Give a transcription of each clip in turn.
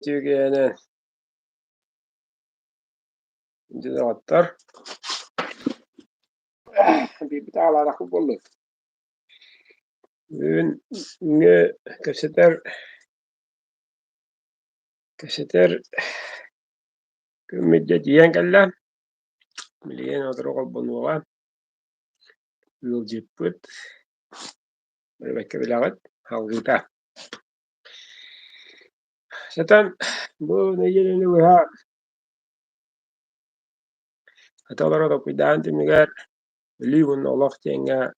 Tügeenen attar bir ala bollu. Bugün ne keseter müddet yiyen kella miliyen otro kolbonuğa yıl jipput bekke bilagat halgıta. Satan bu ne yerine ha atalara da kuidan timigar liun Allah tenga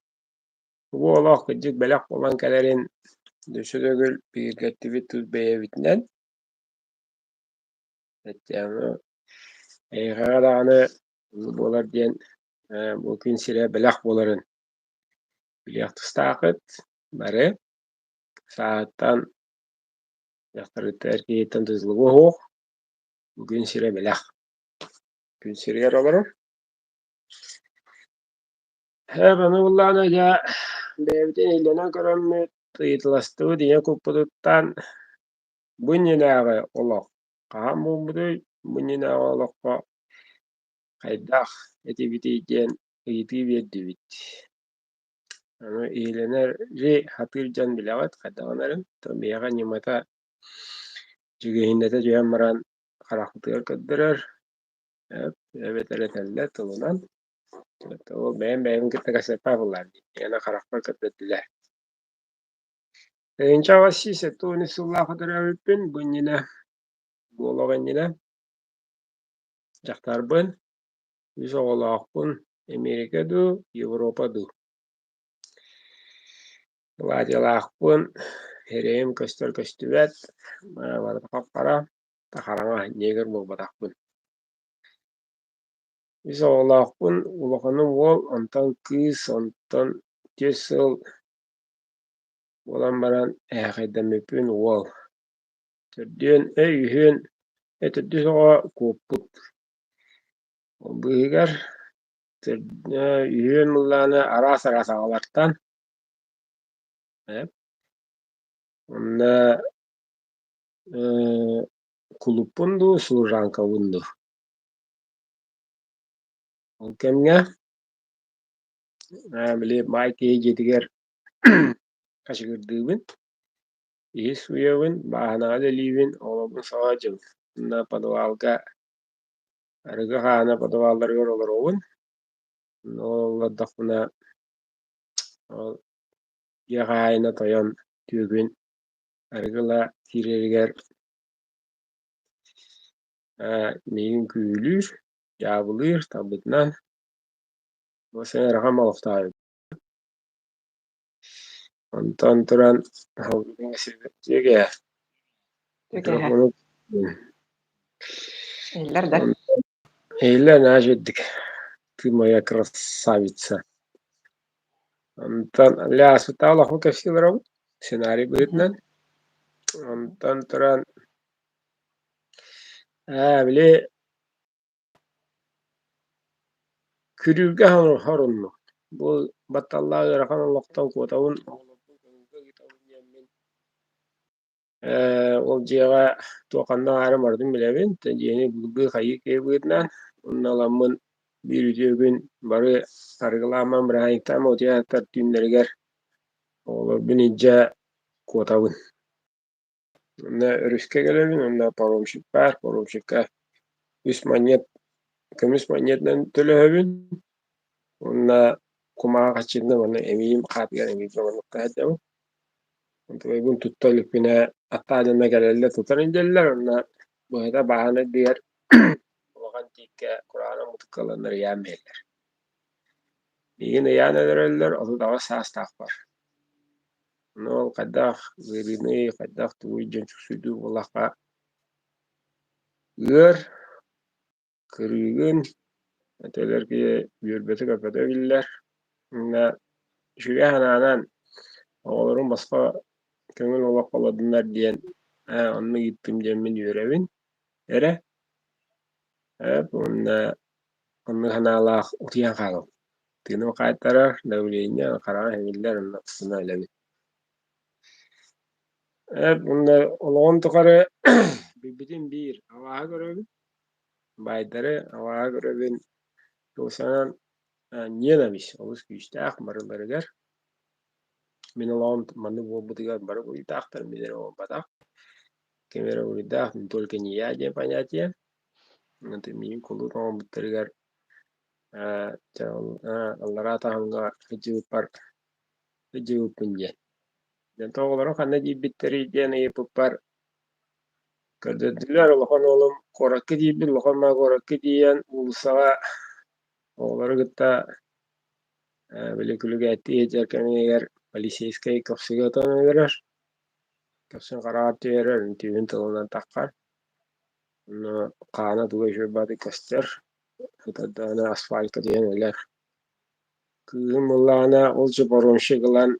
bu Allah kecik belak olan kalerin düşürügül bir gettivi tuz beyevitnen yani eğer bolar diyen mümkün sire belak boların bilyak tıstakıt bare saattan yaktarı terkiyetten tızlığı hoğ bugün sire belak gün sire olarak bana bullana ja bevden ilena karanmet tıyıtlastığı diye kupuduttan bunyinağı olak kaham bulmudu bunyinağı olakka kaydak etiviti diyen iti verdi. Anu ileneri hatırcan bilavat kadağanların tambiyaga nyamata jügehinnete jüyen maran karakter kadderer evet eretenler tulunan o beğen kita kasepa bular yana karakter kaddediler inca vasi setu ni sulla kadderer pin bunyina bologanina jaktarbın bisa olakpun Amerika du Avrupa du Lajalakpun herem köster köstübet kapkara takaranga neger bol batakpun bisa olakpun ulakanın wol ontan kız ontan jesel bolan baran ähedemipin wol tördüön ühün tördü soğa kuopput bıhıgar ühün mullana aras aras ağalartan onda kulupun du surrankavun du Olkemnya beli maiki jetiger kaşıgırdığın iyi suyavın bahanada livin olabın sağacım na padavalga arıga hana padavallar yorulur ovun nolla dakuna yahayna toyon tügün arıgala tireriger neyin küylür yağılır tabıtnan o sene rakam alaftar ondan turan havlının esirgeye Tykehän. mikrofonu Eilerde. Eyle najettik ты моя красавица онтон лясыта олоху кэпсилэрабыт сценарий быытынан онтон туран били күрүүргэ хорунну бул батталлаа ыарахан олохтон куотабын ол дьиэҕэ туоханнаах ары мардым билэбин тадьиэни булгыы хайыы киэбыытынан унналаммын биир үтүөгүн бары арыгылааман быраайыктаама утуйааттар тиимнэригэр оҕолорбун иддьэ куотабын онно өрүскэ кэлэбин онно паромщик баар паромщикка үс манньат көмүс манньатынан төлөһөбүн онно кумаҕа хаччынным онно эмиим хаатыгар эмиим онтубайбын тутталыкпина аттаадьанна кэлэллэр тутан илдьэллэр онно быһыта баһана диэр улахан тииккэ кураана мутуккаланнар ыйаан биэллэр иигин ыйаан өлөрөллөр оту даҕа саастаахпар онно ол хайдах ыарыыный хайдах тугуй дьончук сүйдүү буллахха ыар кырыыгын өтөлөр киһи үөрбөтү көпөтө биллэр уонна үчүгэй санаанан оҕолорун басқа көҥүл олох болодунар диэн онно ииттим диэммин үөрэбин эрэ уонна онно санаалаах утуйан хаалым тыынım хаайтарар давление хараҕа эҥиллэр онно ыстына элэбин Bunda olağan tukarı bibitin bir havaha görevin. Baydары havaha görevin. Yoksanan niyenemiş. Olus güçte akmarıları gar. Min olağan manı bu budigar barı bu itaktar midere o batak. Kemere bu itak min tolke niyaje panyatya. Nanti min kulu no buterigar. Allara tahanga hiju par hiju punje. Dan toğlara kanna jibbitleri jene yepupar. Kadadiler lokon olum korakki jibbi lokon ma korakki jiyan ulusaga oğları gıtta böyle külüge etti yecerken eğer Aliseyskay kapsıga tanı verer. Kapsın karaatı verer. Tüyün tılından takkar. Onu kana duga şöbadi kaster. Hıtadana asfalka diyen öler. Kızım mullana olcu boronşu gılan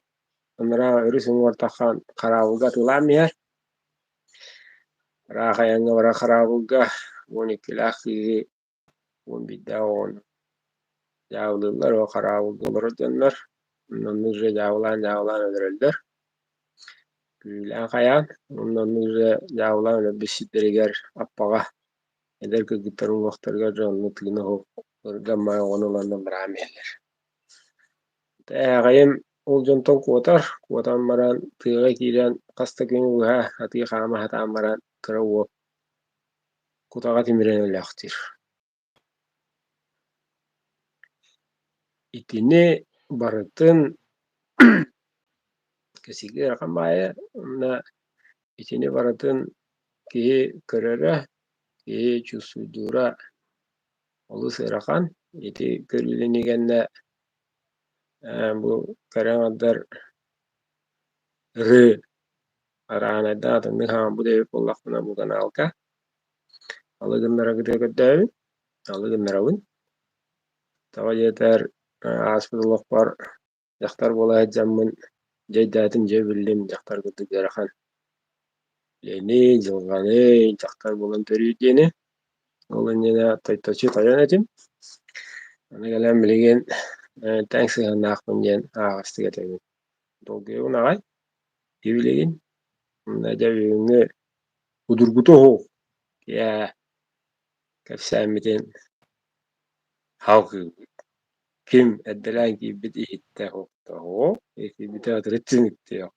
onlara örüsün ortakan karavuga tulam yer. Rakayanga vara karavuga. Onu kilaki on bidda on. Yavlılar o karavugaları dönler. Ondan nüzre yavlan öldürüldür. Gülen kayan. Ondan nüzre yavlan öyle bisidiriger appaga. Eder ki gitarın vaktarga canlı tığına ho. Gamma onulandan bıramayallar. Kayım ol jonton kuotar. Kuotan maran tığına kiren kasta günü uha. Hati kama hata maran karawo. Kutaga timiren öyle aktir. İtini baratın kesikli rakam baya. Ona itini baratın ki kırara ki çusudura olu serakan. İti körüleni genne bu karangadar rı araanada tanı ha bu devi pollakna bukan alka. Alıgınlara gıda gıddavi. Alıgınlara Tawa yeter aspiduluk var. Jaktar bola jammun jaydatin jebillim jaktar kutu gerakan. Leni jilgani jaktar bolan törüyeni. Olan yana taytaçı tayan etim. Ana gelen bilegen thanks ya nakpın jen ağastıga temin. Dolge unagay. Dibilegen. Naja bilinge udurgutu ho. Ya kapsamiten halkı kim edilen gibi itte ho. Eki bita tritsin itte ho.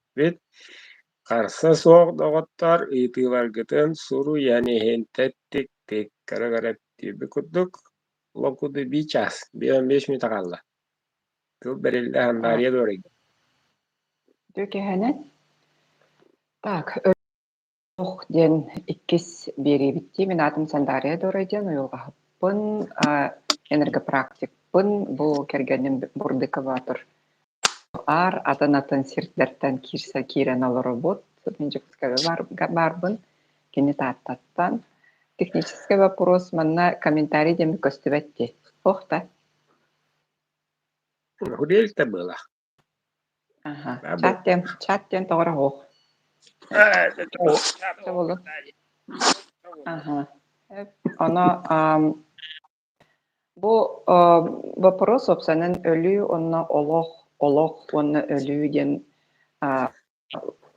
Karsa soğuk doğuttar itibar gıtın suru yani hentettik tek kara kara tibi kudduk lokudu bir ças bir 15 minute kaldı. Tıl berildi handariye doğru gidiyor. Dökeһэнэн так ох диэн иккис бири битти мен атым сандария доройден уйулгаһыппын энергопрактикпын бу кергеним бурдыковатор ар атын сиртлерден кирен олоробут менжикскebe барбын кини тааттаттан технический вопрос манна комментарий деми көстүбетти охта Hudelta было. ага Бабы. чаттен тоғра ох Это Все болу ага Оно бу вопрос собственно өлүү онно олох онно өлүү ден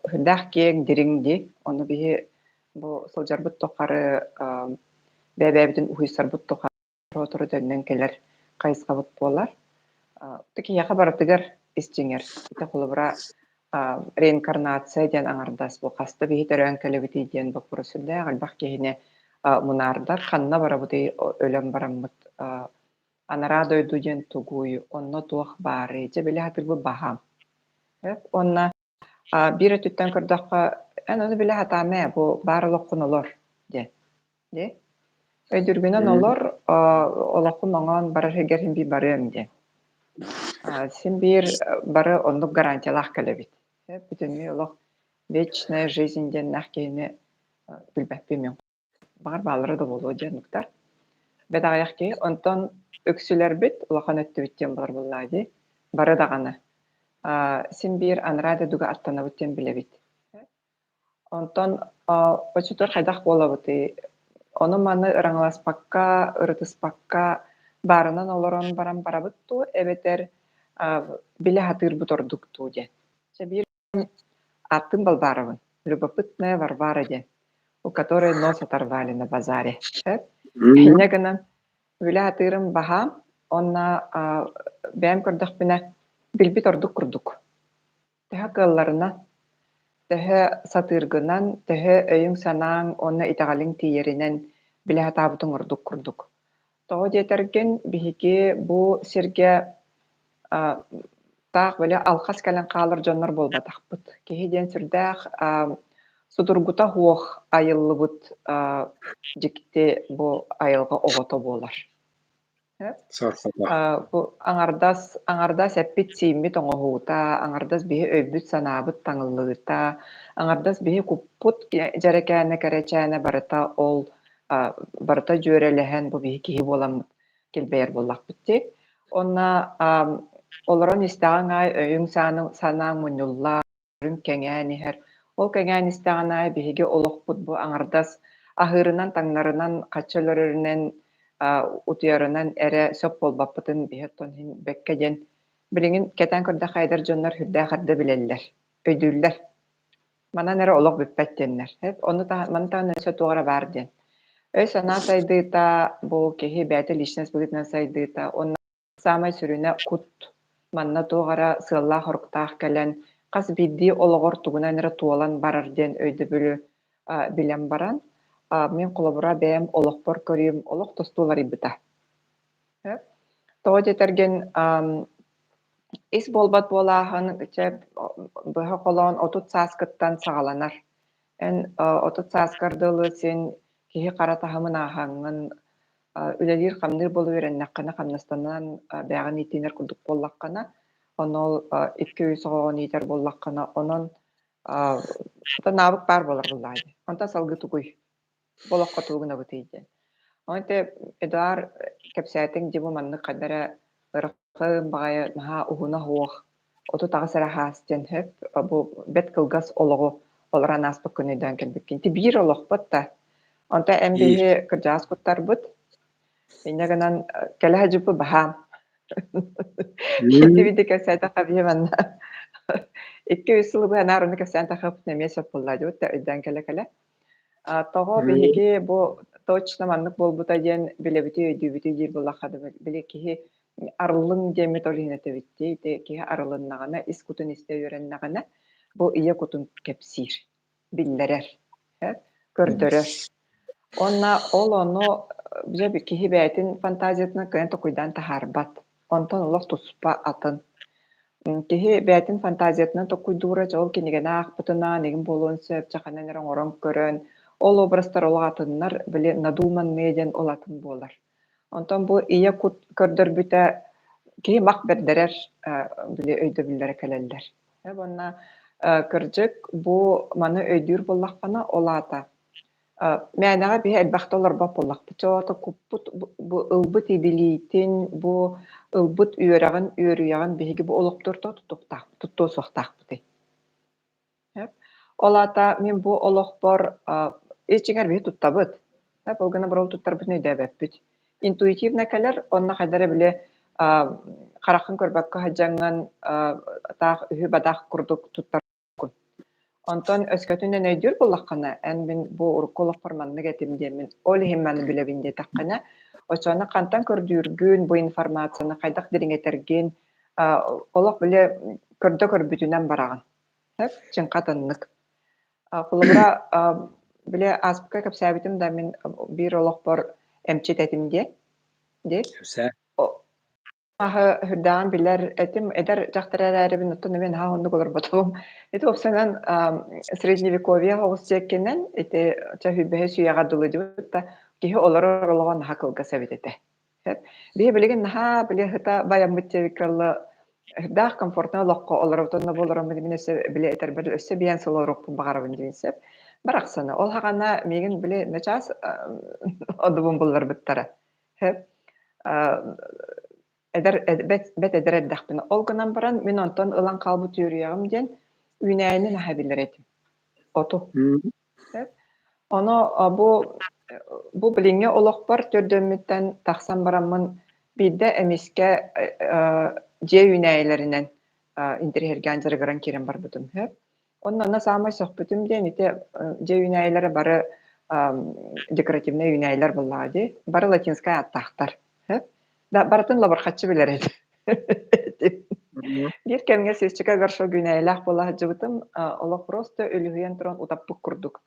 хүндах кең диринди ону бии бу сылжарбыт токары бэбэбитин уйсарбыт токары ротору дөннөн келер кайыскабыт буолар тики яка баратыгар истиңер ите кулубура реинкарнация ден аңардас бу каста бии төрөн келебити ден вопросунда албах кехине мунардар ханна барабыты өлөн бараммыт анара дойду ден тугуй онно туох бары же биле хатырбы бахам онна бире түттен көрдөккө ону биле хатаме бу баарлыккун олор де өйдүргүнөн олор олокун оңон барар эгерин би барыам де син бир бары оннук гарантиялах келебит бүтүнү олох вечная жизнь ден нахкейне билбеппимен бар баалары да болуу жануктар бедагаяхки онтон өксүлер бит улахан өттүбүттен бар буллаади бары даганы син бир анрада дуга аттанабыттен билебит онтон почтор хайдах болабыты ону маны ыраңласпакка ырытыспакка барынан олорон баран барабытту эбетер биле хатырбыт ордуктуу же бир аттын балбарыбын любопытная Варвара ден, у которой нос оторвали на базаре. Мм. Инегынан үля атырым баха, онна бәм көрдөх біне билбит ордук курдук. Тэхэ кылларына, тэхэ сатыргынан, тэхэ өйүң санаң, онна итагалың тиеринен билэ хатабытың ордук курдук. Тоҕо диэтэрген биһиги бу сиргэ таах билэ алхас кэлэн хаалар дьоннор болбатахпыт. Киһи диэн сүрдээх судургута хуох айыллыбыт дьикти бу айылга оҕото буолар. Сархата. Бу аңардас эппит сииммит оҥоһуута, аңардас биһи өйбүт санаабыт таҥыллыыта, аңардас биһи куппут дьэрекээнэ кэрэчээнэ барыта ол барыта дьүөрэлэһэн бу биһи киһи буоламмыт килбэйэр буоллахпытти. Онна олорон истэҕиҥҥаай өйүҥ санааҥ мунньуллаа, өрүҥ кэҥээн иһэр. Ол кэҥээн истэҕиҥҥаай биһиги олохпут бу аңардас аһыырынан таҥнарынан хаччалөрүрүнэн утуйарынан эрэ сөп болбаппытын биһэттон хин бэккэ диэн билиҥин кэтэн көрдөх хайдар дьоннор хүрдээх билэллэр, өйдүүллэр. Манан эрэ олох бүппэт диэннэр. Маны таан өсө туора баар диэн. Өй санаа сайдыыта бу киһи бэйэтэ личность булитна сайдыыта, онна саамай сүрүнэ кут манна туогара сыаллаах хоруктаах кэлэн хас биддии ологор тугунан эрэ туолан барар диэн өйдө бүлү билэн баран мен кулабура бэйэм олохпор көрүөм, олох тостуулар ибыта. Тоҕо дьэтэрген ис буолбат буолааһын быһа холоон отут сааскыттан саҕаланар. Эн отут сааскардылы син киһи хара таһымын ааһаҥҥын үлэлиир хамныы болу үөрэннэххэнэ хамнастанан бэҕин итинэр курдук буоллаххана, онол 200 оҕоҕун иитэр буоллаххана, онон наабык баар буолар буллаайды. Онта салгы тугуй болоххо тугуна бытыйден. Онте Эдуар кэпсээтиҥ дибу маннык хайдара ыраххым баҕайы наһаа уһуна хуох оту таҕас эрэ хаастен бу бет кылгас олоҕу олоран ааспыт күнүйдөөн кэлбиккин. Ти биир олохпут да. Онта эм биһи кырдьаас куттарбыт. Иннегынан кэлэһэ жыппы баһаам. Ити биди кэпсээтахха биһи манна. 200 сылы анаар уну кэпсээнтаххыппыт немиэ сөп буллаадыбыт да өйдөөн кэлэ. Тоҕо биһиги бу точно маннык буолбута диэн билэбити өйдүүбүтү диир буллаххады били киһи арыллыҥ диэммит олиһинэтэбитти, киһи арылыннаҕына, ис кутун истэ үөрэннэҕинэ бу ийэ кутун кэпсиир, биллэрэр, көрдөрөр. Онна ол ону киһи бэйэтин фантазиятынан кыйан токуйдаан тахаарбат. Онтон олох туспа атын. Киһи бэйэтин фантазиятынан токуйдуура ол кинигэнаахпытына, нигин буолуон сөп, чаханан эрэ оҥорон көрөн, ол образтар олаатыннар били надууманныы диэн ол атын буолар. Онтон бу ийэ кут көрдөрбүтэ киһи мах бердерер били өйдө биллэри кэлэллэр. Онна кырдьык бу маны өйдүүр буллаххана олаата. Мээнэҕэ биһи элбэхтэ олорбоп буллахпыт. Чоото куппут бу ылбыт ибилиитин, бу ылбыт үөрэҕин, үөрүйэҕин биһиги бу олохтуртоо туттуу суохтаахпыты. Олаата мен бу олохпор ичиңэр биһи туттабыт. Ол гына бурул туттарбыт нөйдөөбөппүт. Интуитивна кэлэр, онна хайдара биле харахын көрбөккө хаджаңан таах үһү бадах курдук туттарбыккун. Онтон өскөтүнөн өйдүр буллаххана, эн мен бу урукколохпор маннык этим диэмин, ол ихимманы билебин диэтаххана, очоона кантан көрдүүргүүн бу информацияны хайдах дириңетерген, олох биле көрдө көрбүтүнөн бараган. Чыңка тыннык. Кулубура биле аспыка кэпсээбитим да мен биир олохпор эмчит этим де. Хүрдэҕин билэр этим эдэр дьахтараараарыбын оттон мен хаоннук олорботугум. Эти опсанан средневековье хоҕус тиэккинэн эти чаһүбэһэ сүйэҕэ дылыдыбыт киһи олорор олоҕо наһа кылга сэбитэтэ. Биһи билигин наһа били хыта байаммыт тиэбиккалла хүрдээх комфортно олоххо олоробутунна буолором мен өссө биле этербер өссө биэн сылоорукпун багарабын диинсеп. Барахсана ол хагана мегин биле начаас одубун булларбыттара. Бет эдереддахпын. Ол гынан баран мен онтон ылан калбы түйрüýägim диэн үнээни наһа билэр этим. Оту. Оно бу билиңе олохпор төрдөммүттен тахсан бараммын бидде эмиске же үнээлеринен интерьерген жарыгыран кирен барбытым. Онна самай сохпутум ден ите же юнайлары бары декоративный юнайлар буллади. Бары латинская аттахтар. Да баратын лабархатчы билер эти. Бир кемге сесчика гаршо юнайлах була жыбытым, олох просто өлүһүйен туран утаппык курдук.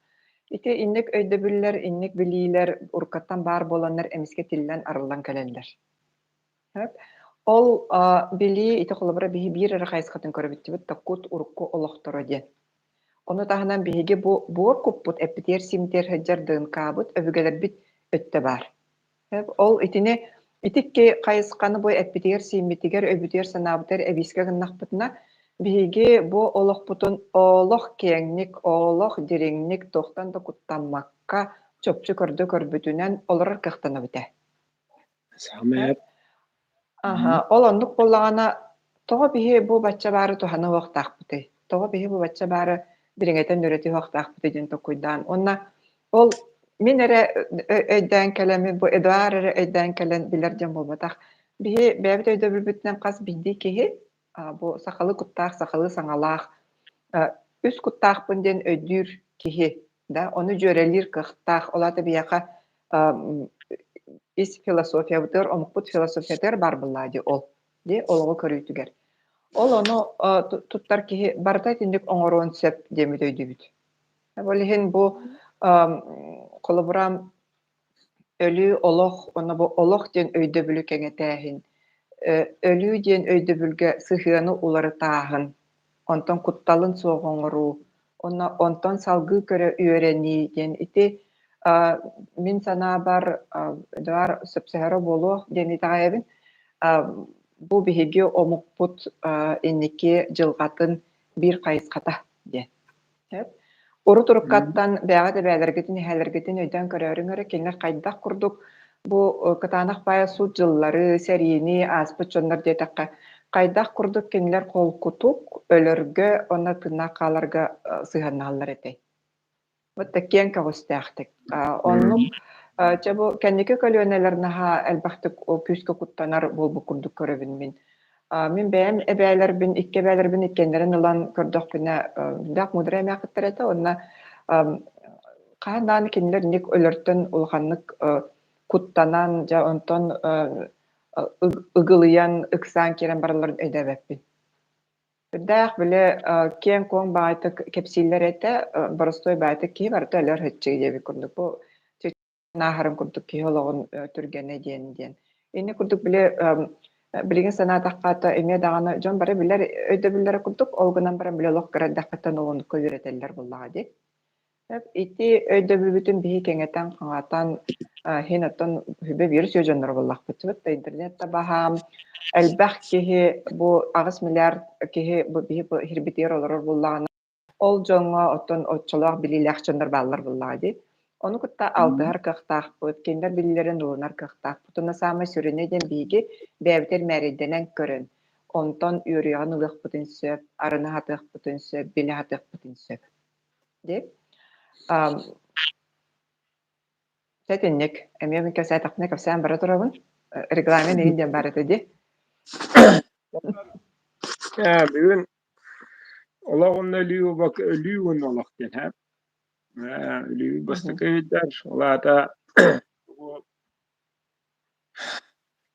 Ите инник өйдөбүллер, инник билилер, уркаттан бар боланнар эмиске тиллен арылдан келеллер. Ол били ите холобра биһи бир ара хайсхатын көрбүттүбүт таккут урукку олохторо ден. Оны таһынан биһиги бу буор куппут эппитер симтер хаджар дыынкаабыт өвүгелер бит өттө бар. Ол итине итикке хайсханы бу эппитер симмитигер өбүтер санаабытер эбиске гыннахпытына биһиги бу олохпутун олох кеңник, олох диреңник тохтан да куттаммакка чопчу көрдө көрбүтүнен олорор кыхтана бите. Самэп. Ол оннук боллагана тоҕо биһи бу бачча баары туханы уохтаахпыты. Тоҕо биһи бу бачча баары дириҥэтэн нүрэти уохтаахпыты дьон токуйдаан. Онна ол мин эре өйдөөн келеми, бу Эдуар эре өйдөөн келен билер дьон болбатах. Биһи бэбит өйдөбүлбүтүнэн хас бидди киһи бу сахалы куттаах, сахалы саҥалаах, үс куттаахпын диэн өйдүүр киһи, да, ону дьүөрэлиир кыахтаах, олата биэха ис философиябытыр, омукпут философиятыр бар буллади ол. Ди олого көрүүтүгер. Ол ону туттар киһи барта тиндик оҥороон сөп демит өйдүбүт. Болиһин бу колобурам өлүү олох, ону бу олох диэн өйдөбүлү кэҥэтээһин. Өлүү диэн өйдөбүлгэ сыһыаны уларытааһын. Онтон кутталын суоҕоҥоруу, онтон салгыы көрө үөрэнии диэн ити мин санаа бар Эдуар сөпсөһөрө болуох диэн итаҕайабын. Бу биһиги омукпут инники дьылҕатын биир хайысхата диэн. Уру туруккаттан бэҕэ бээлэргитин иһэлэргитин өйдөөн көрөөрүҥөрө кинилэр хайдах курдук бу кытаанах бая суут дьыллары, сэриини, ааспыт дьоннор диэтэххэ хайдах курдук кинилэр холкутук өлөргө онна тыыннаах хааларга сыһаннааллар этей. Вот таккиэн кэҕүстээхтик. Оннук чабу кэнники көлүөнэлэр наһаа элбахтык күүскө куттанар буолбу курдук көрөбүн мин. Мин бэйэм эбээлэрбин, икки эбээлэрбин иккеннерин ылан көрдөхпүнэ дак мудра эмээхтэр эте, онна хааннаан кинилэр ник өлөртөн улаханнык куттанан жа онтон ыгылыян ыксаан киирэн баралар өйдөбэппин. Үрдээх биле киэн куоң баайтык кепсииллер эте боростой баайтык киһи барыта өлөр хыччыгы диэби курдук. Бу наахарын курдук киһиологун түргэнэ диэн. Ини курдук биле билигин санаатаххаата эмиэ даҕаны дьон бары билэр өйдөбүллэри курдук, олгунан баран биле олох кыраддаххаттан олонукка үөретэллэр буллаҕа ди. Ити өйдөбүлбүтүн биһи кэҥэтэн хаҥаатан хин оттон хүбэ биир сүйөжөннөр буллахпытыбыт. Интернетта баһаам элбэх киһи бу агыс миллиард киһи бу биһи хирбитиер олорор буллаҕына ол дьоҥҥо оттон оччолоох билиилээх дьоннор бааллар буллаҕа ди. Onu kutta altıhar kıhtaaqpıt, kinder bilillerin ulunar kıhtaaqpıt. Ona sama sürüne den bigi bäbiter määriddenen körün. Onton üürüğün ılıqpıtın söp, arını hatıqpıtın söp, bili hatıqpıtın söp. Dep. Setinlik, emiye bin kösay taqtına kapsayan bara turabın. Reklamen egin barıt edi. Bugün olağın ölüyü bak ölüyün olaq den hep. Ölüyü bastık öydər. Ola da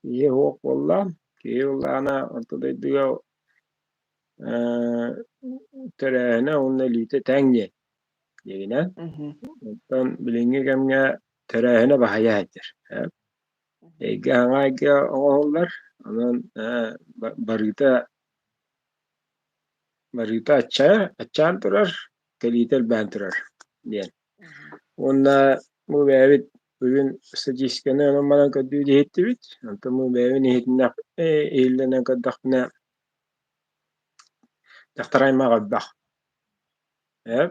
iyi hoq bolla. Ki olana ortada diyor törəhine onun ölüyü tenge. Yine. Ondan bilingi kemge törəhine bahaya ettir. Ege hangi oğullar onun barıta açan turar, kalitel ben turar diyen. Onda bu bebek bugün statistikini onun bana kadar diyetti bit. Anta bu bebeğin ehitine eğilene kadar ne daktaray mağa bak.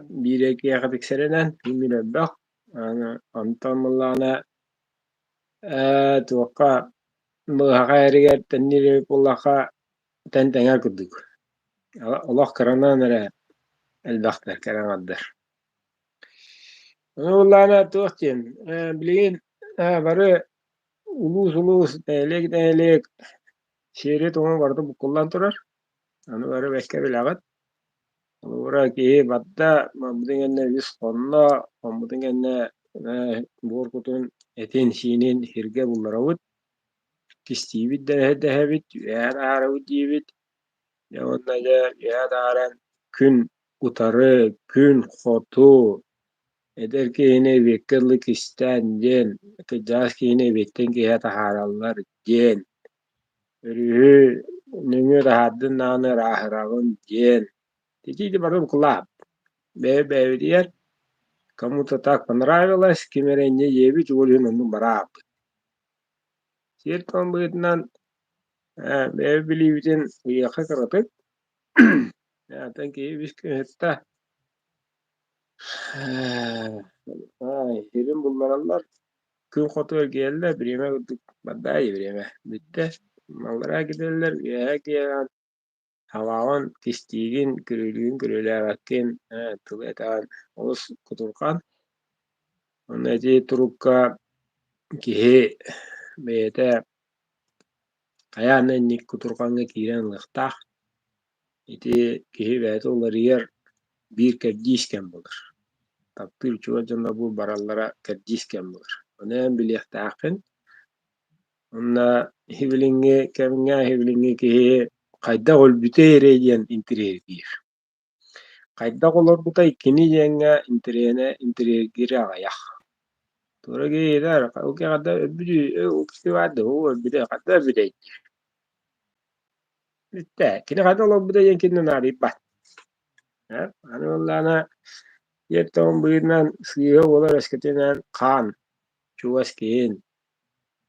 Bir iki yakıt serenen bilmem bak. Anta mullana tuvaqa mıhaqayriga tenniri pullaqa tentenger kuduk. Allah karana nere elbaktar karanaddır. Mullana tuğtin bilin barı ulus elek şehri toğun vardı bu kullan turar. Onu barı bekke bilagat. Ora ki batta mabudun enne biz konna mabudun enne borkutun etin şinin hirge bullarawut kistibit dehabit ya arawut dibit ya onna ya daran kün utarı kün xotu eder ki yine bekirlik isten jen kıjas ki yine bekten ki ya taharallar jen örühü nüngü rahaddın nağını rahırağın jen Текийди барым кулап. Бе диер. Кому-то так понравилось, кемеренне ебить олин onu барап. Сертон бытынан бе билибитин уяка кырытык. Ятан кейбиш кыһытта. Hirин bulmaranlar gün kotu geldiler birime gittik. Badayı birime. Bitti. Mallara giderler. Ya ki havavan kiştiğin kürülüğün kürülevakken tıvetan olus kuturkan. Onneji turukka kihe bete kayanan nik kuturkanga kiren lıhtah iti kihe bete olar yer bir kercisken bulur. Taptır çuvacında bu barallara kercisken bulur. Onen bilihtakin onna hivilinge keminga hivilinge kihe kayda ol büte diyen intirer bir. Kayda olor buta ikini jenga intirer giri ağayak. Tora gider, o kadar öbürü, o kişi vardı, o öbürü kadar öbürü. İşte, kini kadar o öbürü yenkinin arayıp bak. Hani onlarına yetten buyurdan sıyığı olur eskiden kan, çuvas kiyin,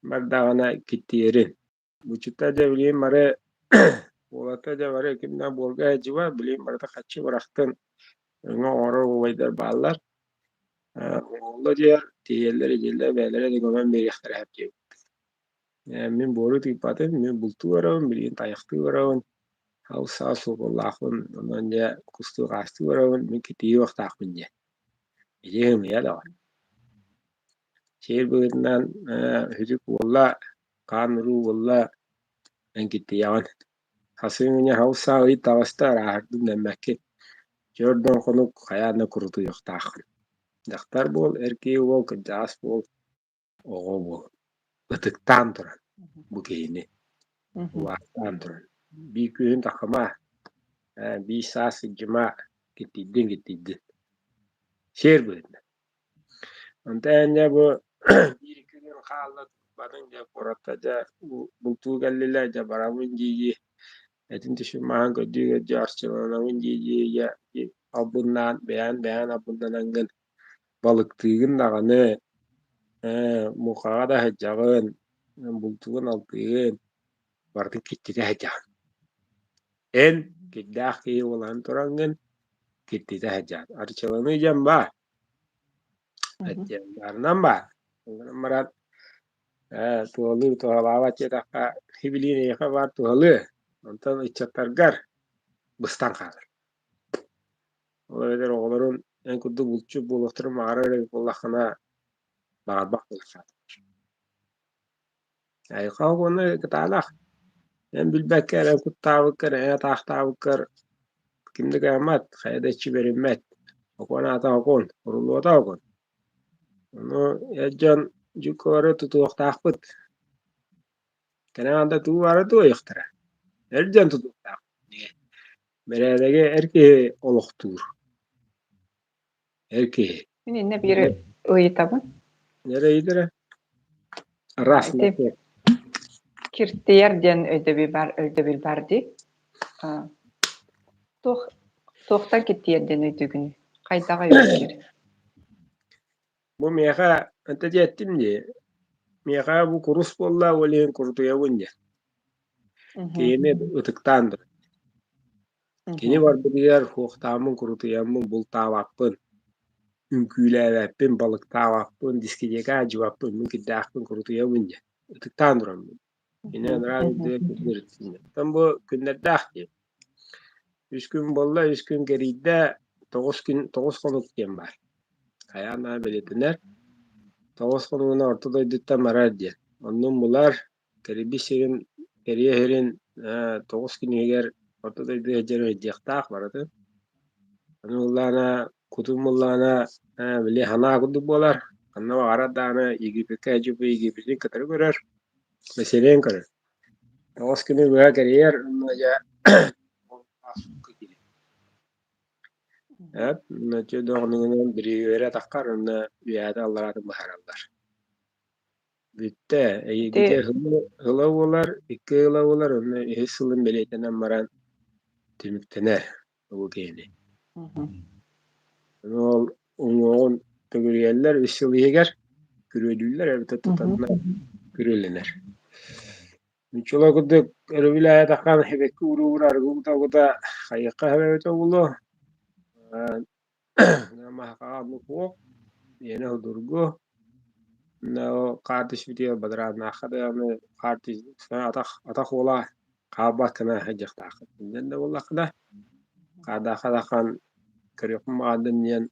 bardağına gitti yerin. Bu çıta da bileyim bari, olata da bari kimden bolga civa bileyim bari da kaçı bıraktın. Ona orar olaylar bağlar. Oğlu diyor, tiyelleri cilde beylere de gömen bir yaktır hep gibi. Min boru tipaten min bultu warawan bilin tayaktu warawan hausa sokollahun ononja kustu gastu warawan min kiti waqtaqunja ijehum ya da şehir bölümünden hücük valla kanuru valla en kiti yawan hasıngınya hausa ı tavasta rahardun demek Jordan konuk hayana kurutu yoktaqın daktar bol erkeği bol kıjas bol oğu bol ıtıktan duran bu keyini Waqtan duran bir köyün takıma bir sas cima gittiydin. Şehir bölümünde. Ondan bu bir iki gün kaldı. Badınca korataca bultuğu geldiler. Baramın cici. Etin tişi mahang ödüğü carçılanamın cici ya abundan beyan abundan angın balıktığın dağını mukağa da hecağın bultuğun altığın vardı gitti de hecağın. En giddaki olan turangın gitti de hecağın. Arçılanı jamba. Hecağın ba. Marat tuhalı tuhalawa cetaka hibilini yaka var tuhalı. Ondan içatargar bıstan kalır. Oğların en kudu bulçu buluqtır mağarı bullakına bağırmak buluşar. Kav onu kıtalak. En bilbekker en kuttavıkkır en atahtavıkkır kimdi kıyamat kaydeçi verilmet. Okona ata okon. Kurulu ata okon. Onu yacan jukkore tutuqtaqpıt. Kene anda tuğara tuğ yıqtıra. Ercan tutuqtaq. Meredege erkeği oluqtur. Erkeği. Ne bir ıyitabın? Nereydir? Rasna. İşte kirtiyerden öde bilberdi. Tohta gittiyerden öde günü. Kaydağa yok. Bu meha anta jettim diye. Meha bu kurus bolla oleyin kurtuya bunca. Kene ıtıktandır. Kene var bu diğer hoğtamın kurutuyamın bul tavappın. Ünküleveppin balık tavappın. Diskideka acıvappın. Mümkün dağpın kurutuya bunca. Itıktandır ama. Yine radyoda kudurtsun. Tam bu günler dağ diye. 3 gün bolla 3 gün geride 9 konuk diyen var. Ayağına belirtinler. 9 konuğuna ortada editten marar diye. Onun bunlar geribi şeyin geriye herin 9 gün eğer ortada edeceğini edecektağ vardı. Anullana kutumullana bili hana kudu bolar. Anna wara dana igi peka jubu igi bisin katar gorar. Meselen kar. Tawas kini gua karier naja. Hep naja doğnunun biri öyle takar na yada Allah'ın baharallar. Bitte Ити gide hıla olar iki hıla olar onu hesılın beleten maran tümüktener bu gene. Ol onun tөгürüyeller üsül yeger görülürler elbette tutanlar görülürler. Müçola kudu erbilaya takan hebekki urur argu da hayqa hebete ulu. Nama qaadnu fuq yene hudurgu no qaadish video badra naxada yani qaadish atak ola qabat kana hajjaq taqat. Nende wallah kada qada kan kariqum adın yan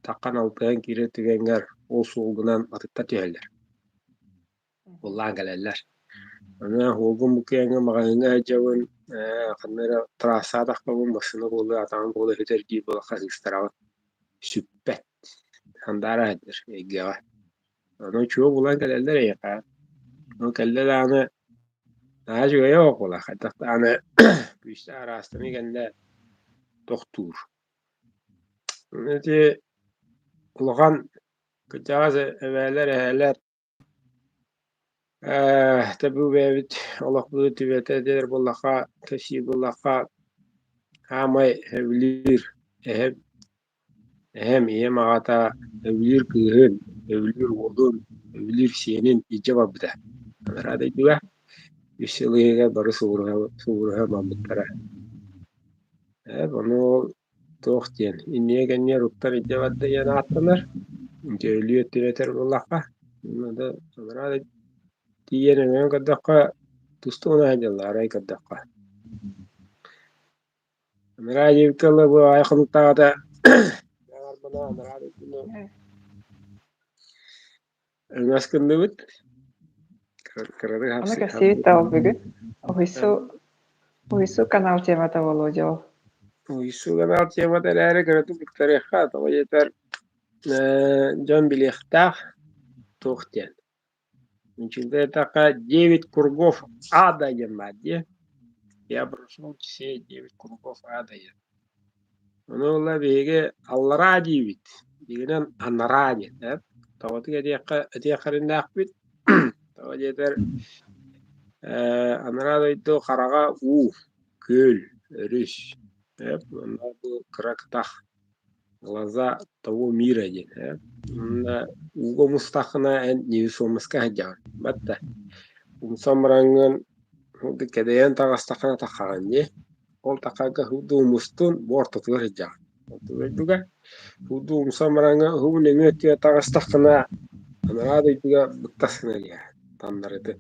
takan altayan kire tügengar o soğudunan atıkta tüyeller. Wallah galeller. Ana hogum bu kenge maganga jawın kanara trasa takmamın başına kolu atan kolu heter gibi bala kasıstara süppet. Handara heter. Egewa. Ana çoğu bulan galeller ya. O kelle ana daha şöyle yok ola. Hatta ana işte arastını gende doktor. Neti kulağan kıcağız evveler eheler tabi bebit Allah bu tibete der bullaha keşi bullaha hamay evlir ehem ağata evlir kıhın evlir odun evlir senin icabı da. Arada juga üseliğe barı soğurha mamutlara. Bunu tohtiyen. İnniye genne ruttar icabı da yana attılar. Ölüyor tibeter bullaha. Bunu da arada diyene men kadakka tustuna hajallar ay kadakka. Meraji kala bu ay khamta da yaar bana meraji bunu maskan debut kararı Аны hapsi кәсиет тауып бүгін. Уйсу канал темата Володя ол. Uysu gana tema da lere karatu biktarikha tawa yeter John Bilichtah tohtiyan. Minçinde taqa David Kurgov ada jamadye ya brosol çise David Kurgov ada ya. Onu valla bege allara dibit. Diginen anara hep. Tawati adi akarinda akbit. Tawa yeter anara da itu karaga köl, örüş. Hep onlar bu kıraktah. Глаза того мира hep. Na ugo mustaqna en невесомостька hajar. Batta. Umsamrangan hudu kedeyan tagastaqna taqagan ye. Ol taqaga hudu mustun borto tugar hajar. Juga hudu umsamranga hubu nengetiya tagastaqna anarada juga bektasna ya. Tanlar itu.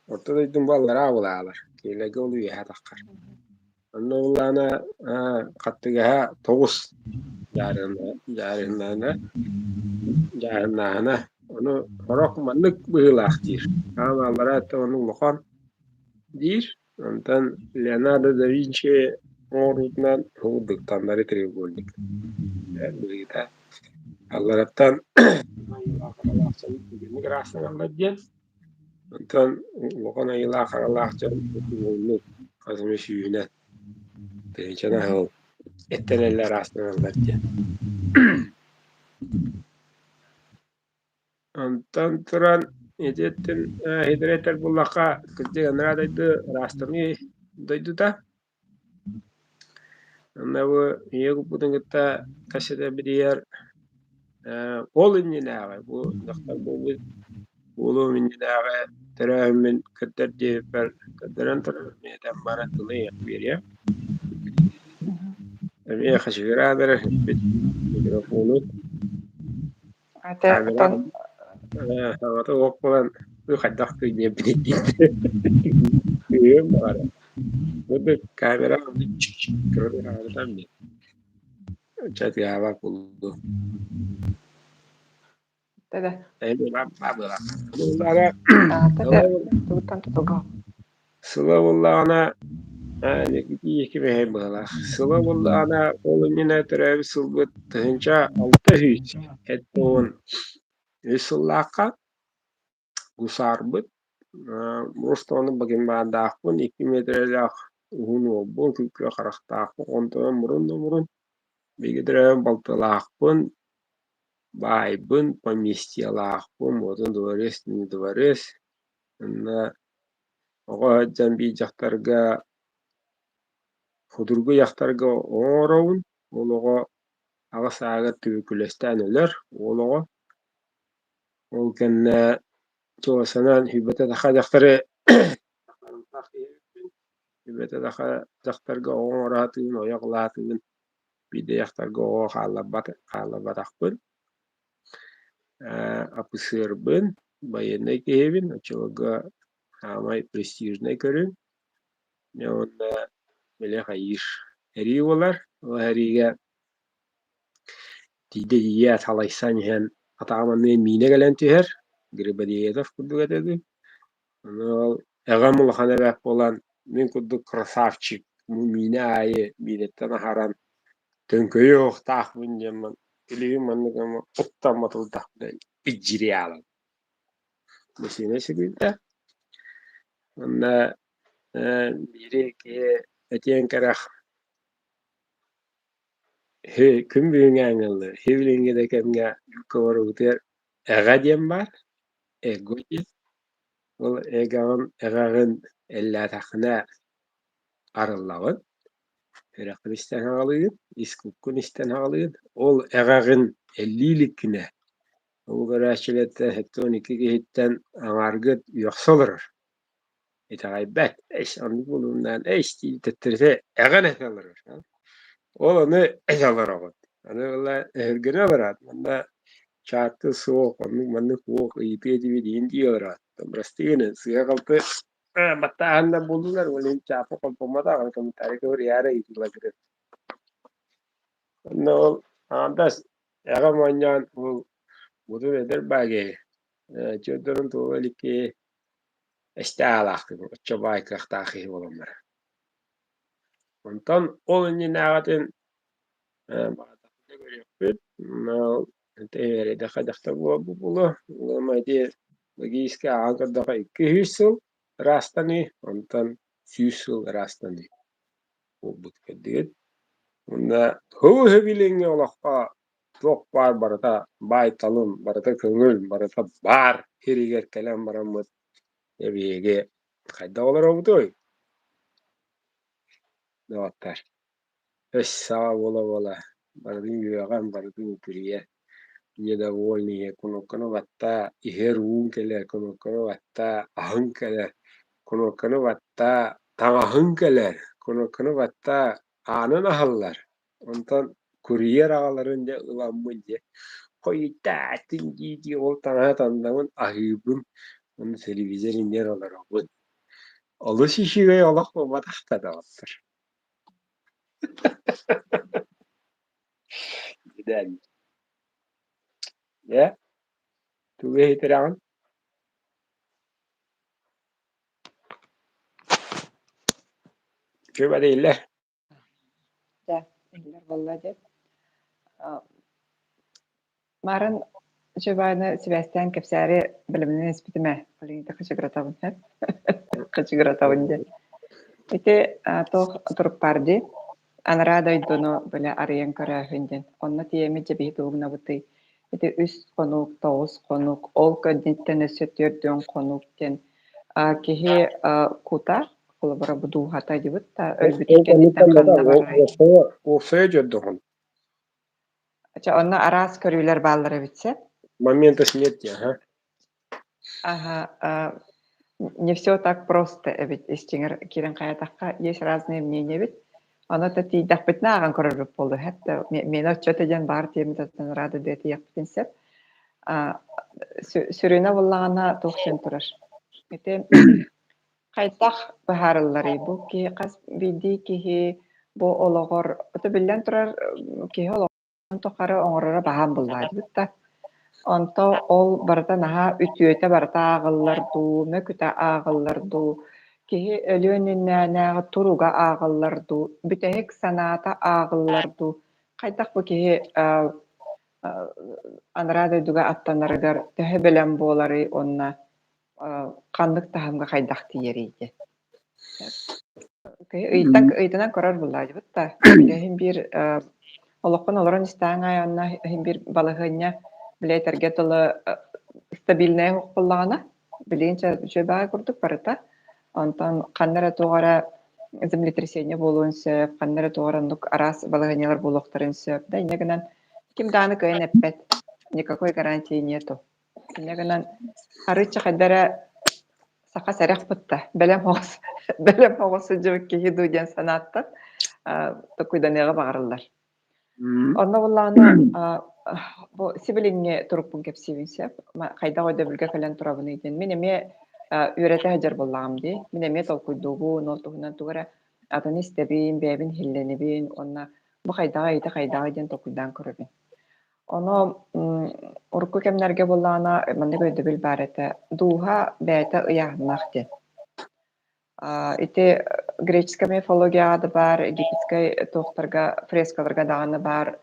Ortada itu ballara awlalar. Kele golu ya taqar. Anna ulana qattigaha togus jarinana onu horok manık bıhılaktir. Ama allara onu lokan dir. Ondan Leonardo da Vinci orutnan huduk tanları trigonik. Begitu. Allah'tan Allah sen bir rasa Allah diye. Ondan lokan ayıla Allah sen bunu kazmış yüne. Bencana hal. Etteneller aslında Allah diye. Ondan turan edetin hidreter bullaka kızdı nara itu rastami daydı da. Ama bu yegu putun kita kasete bir yer olun yine bu nakta bu min yine terahmin kadar diye kadaran terahmin bana tılıyor bir ya. Abi khashira der mikrofonu Аты kamera тон hawata okulan bu kadar diye bir var. Bu kamera kırdı havadan bir. Chat ya bak buldu. тәдә. Ini apa? Bunlara Тәдә тугыттан тутуга. Sıla'na iki mehe bala. Sıla buldu ana olunina türevi sılbıt tığınca altı hüç. Hette on üsüllaka gusarbıt. Просто onu bagın bağındağın 2 metrelik uhun olbu. Kükü karaktağın ondan murun. Бигидерен балталаахпын, баайбын, поместьялаахпын, отун дворец, не дворец. Онна оҕо дьон bii дьахтарга, худургу яхтарга оҥоробун, ол оҕо аҕас аага түбүкүлэстээн өлөр, ол оҕо ол кэннэ туосанан хүбэтэ таха дьахтары хүбэтэ таха дьахтарга оҥораатыгын, ойоҕлаатыгын биде яхтарга оҕо хааллабатахпын. Апысыарбын, военный киһибин, очуолга хаамай престижный көрүн. Онна билэх айыр эри болар. Ол эриге тиде ийэ салайсан иһэн атааманныын миине кэлэн түһэр. Грибоедов курдук этеди. Ол эҕэм улахан эбэп болан мин курдук красавчик. Му миине аайы биилэттэн аһаран төнкөйү охтаахпын диэммэн. Илигин манныгама оттамматылдахпын ijjiriyalan. Mesine sigilde. Onda biri ki etiyen kerah küm büyüngäňildi. Hewlinge de kemge ýukawar uter ega diýen bar. Ego diýen. Ol egagyn ellätähine arylagyn. Erakyn isten hagalygyn, iskukun isten hagalygyn. Ol egagyn 50-likine. Ol göräçilette hette 12 gehitten aňargyt ýoksalır. Itaýbat, andy bolundan diýip tettirse egan esalır. Ol onu esalar. Ana wala ergene barat. Manda çartı soğuk, manny soğuk ýypy diýen diýerler. Tamrastygyn syga galpy batta anda boldular, welin çapy kolpamada komentary gör ýara ýytyla. Ol andas ega manýan budu eder bage. Çödürün tuvaliki estäälähti, çabaikahtahi olamar. Ondan ol nägatin bağda görýärpit. Teýere de hadakta bolu. Maýdy logiska aňkada 200 ýyl rastany, ondan 100 ýyl rastany. Bu ketdik. Onda howe bilinge olakka çok barata baýtalym, barata köňül, barata bar heriger kelem baramyt. Ebege haýda olar obudoy. Dawattar. Sağ bola. Bardyn ýögen, bardyn kiriye. Недовольные, kono vatta iherun keler, kono vatta ahın keler, kono vatta taňahyň keler, kono vatta anyn ahallar. Ondan kuriyer agalarynja ılanmynja. Koýta tinji ol taňa tandamyn ahybyn. Onu telewizorinden alarak. Alış işige alak batakta da var. Güzel. Ya, tu veteran. Şöyle değiller. Да, иллер болла деп. Марын жобаны Себастьян Кепсари билиминен испитиме. Олигинде кычыгыратабын хеп. Кычыгыратабын де. Ити тох туруп барди. Анрадой доно биле арыян көрәһинден. Онна тиеми жеби тугна бутый. Ити үс конук, тоғыз конук, ол көдденттен өсөтөрдөн конуктен кихи кута колобора буду хата дибит та өлбүтүккеннен канна барай. O söjödüğün. Ача онна арас көрүлөр баллары битсе. Момента смерти, ага. Ага, не все так просто, ведь истиңер кирен каятакка есть разные мнения ведь. Аны та тийдахпытна аган көрөрбүп болду. Хәтта мен отчетеден бар темден рады дети яктинсеп. Сүрүнө буллагана тохшен турар. Эте кайтах бахарыллары бу ки кас биди ки бу ологор өтө билен турар ки ологор тохары оңорора бахан буллайды битта. Онто ол барата наха үтүөтө барата агыллар ду, мөкүтө агыллар ду, Киһи өлүөнүннээнээҕи туруга ааҕылларду, бүтэһик санаата ааҕылларду, хайдах бу киһи анараа дойдуга аттанарыгар төһө бэлэн буолары онна ханнык таһымга хайдах тиийэриийди. Ыйтынан көрөр буллаабыт да. Киһин бир олоққун олорон истээҥэй онна һин бир балыһыанньа билээтэргэ тылы стабильная хуқпуллаҕына билиин чөбэҕэ курдук барыта. Онтон ханнара тугара землетрясение болуун сөп, ханнара тугара нук арас балыһыанньалар буолуохтарын сөп. Да иннегинан ким дааны кыйан эппет. Никакой гарантии нету. Иннегинан арычча хайдара саха сарахпытта. Белем хоғысы жыбык киһи дуу санааттан токуйданыга багарылар. Онно буллааны бу сибилиңе туруппун кепсибин сөп. Хайда ойда билге калан турабын иден. Мен эме үйрәтә хаҗар буллагам ди. Мен эме толкуйдугу, нолтугунан тугара атын истебин, бәбин хилленибин, онна бу хайдага иден токуйдан көрөбин. Оно урку кемнерге буллаана мында көйдө бил барыта. Духа бәйта ыяхнах ди. Ити греческая мифология да бар, египетская тохтарга фрескаларга даганы бар.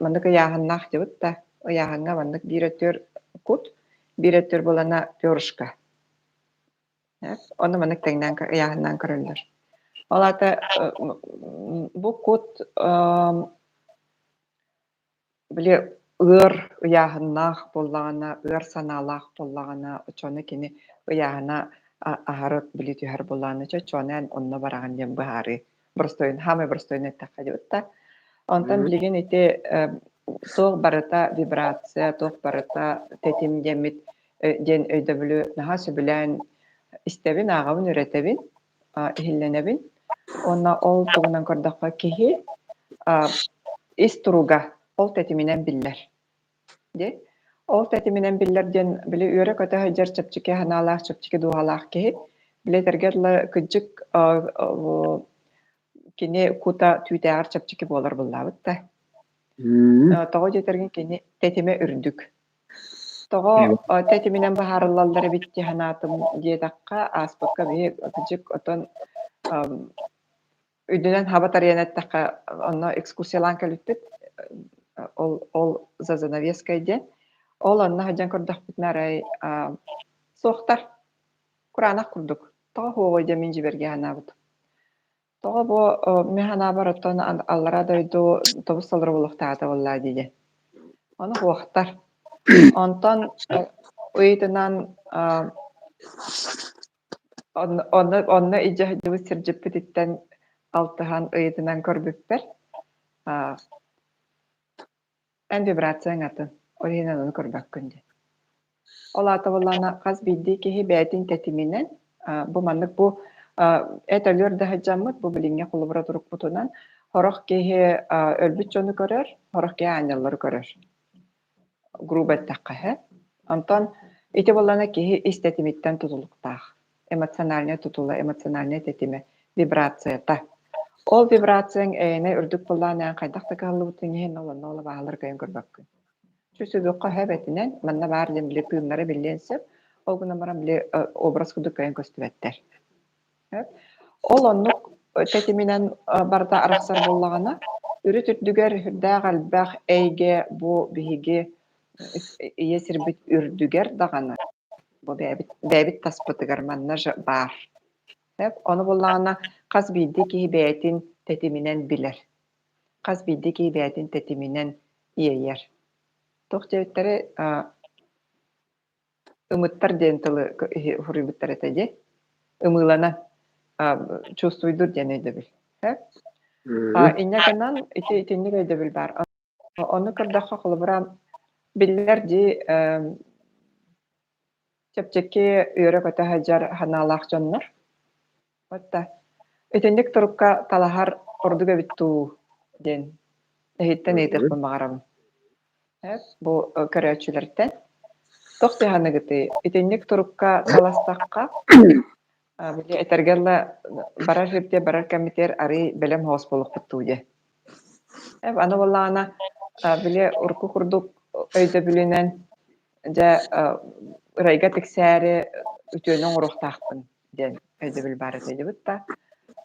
Мында ыяхнах дибит да. Ыяханга мында биретер кут, биретер булана пёрышка. Оны мында теңнән ыяхнан көрөлдөр. Олата бу кут биле ыр ыяхнах буллагана, ыр саналах буллагана, очоны кини ыяхна ахарык били түһәр булланы чочонан онно бараган дем баары. Бростойн хамы бростойн тахадыта. Онтан билген ите тох барыта вибрация, тох барыта тетим демит ден өйдөбүлү наха сөбүлән истебин агабын үретебин, ихилленебин. Онна ол тугунан көрдөккө кихи истуруга ол тетиминен биллер. Де ол тетиминен биллер ден биле үйрө көтө хаҗар чапчыке ханалах чапчыке дуалах ки биле тергерле кыжык кини кута түйтәгәр чапчыке болар буллабыт та. Того жетерген кини тетиме үрдүк. Того тетиминен бахарыллар битти ханатым диетакка аспакка бе кыжык отон үйдөнөн хабатарыянаттакка онно экскурсиялан калыппыт. Ол за занавеской ден. Ол анна хаджан көрдөхпүт нарай соқтар куранах курдук. Тоо хуогой жамин жиберге ханабыт. Тоо бу механа бараттан аллара дойду тобус салыр болуктаата болла диде. Оны хуохтар. Онтон уйтынан онны ижа жыбы сиржиппититтен алтыхан уйтынан көрбүппер. Эн вибрацияң атын. Оригинал оны көрбәк күнде. Ол аты боллана қаз бидди кихи бәйтин тетиминен бу маннык бу этөлөр да хаджамыт бу билинге кулубура турук бутунан хорох кихи өлбүт жону көрөр, хорох кихи аняллар көрөр. Грубет такка. Антон ити боллана кихи истетимиттен тутулуктах. Эмоциональный тутула, эмоциональный тетиме вибрация та. Ол вибрацияң эйне үрдүк боллана кайдакта каллыбытын ген ола баалар кайын көрбәк күн. Чүсүбөккө хэбетинен манна бар дем биле тыыннары билленсеп, ол гына барам биле образ кудук кайын көстүбеттер. Ол оннук тетиминен барда араксар боллагана, үрү түрдүгер хүрдә галбах эйге бу биһиге иесирбит үрдүгер дагана. Бу бәбит таспытыгар манна бар. Оны боллагана каз бидди ки бәйтин тетиминен билер. Каз бидди ки бәйтин тетиминен иер. Тохтевтері ымыттар ден тылы хурибыттар этеде. Ымылана чувствуйдур ден өйдөбіл. Иннегенан итинник өйдөбіл бар. Оны кырдаққа қылыбыра биллер де чепчекке үйрі көті хаджар ханалақ жоннар. Итинник тұрупқа талахар ордуга битту ден. Эхиттен ейтіқпін бағарамын. Бу көрөчүлөрдөн тохты ханыгыты итинник турукка таластакка биле этергелла барар хепте барар комитер ари белем хос болуп туде. Аны боллана биле урку курдук өйдө билинен жа райга тексәре үтөнөң урухтакпын ден. ödebil barat ödebutta.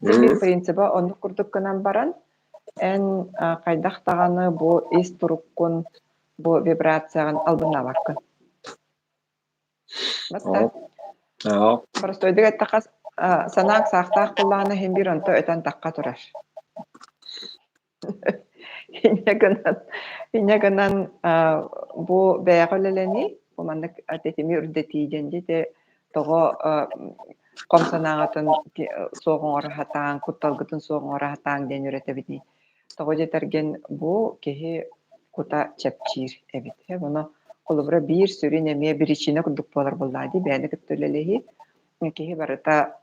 Sen bir prinsibi onu kurdukkanan baran en kaydak tağanı bu is turukkun bu vibrasiyagan albına barkın. Batta. Просто ödege takas sanak saqtaq kullanı hem bir onto öten takka turar. Hinyaгаnan bu bäğöleleni bu manнык tetimi ürdetiýenji de togo komsanaňatyn soğuňora hataň, kuttalgytyn soğuňora hataň den üretebidi. Togo jetergen bu kehi kuta çepçir ebit. Bunu kolubra bir sürü neme bir içine kurduk bolar bolladi. Bäni küttülelehi kehi barata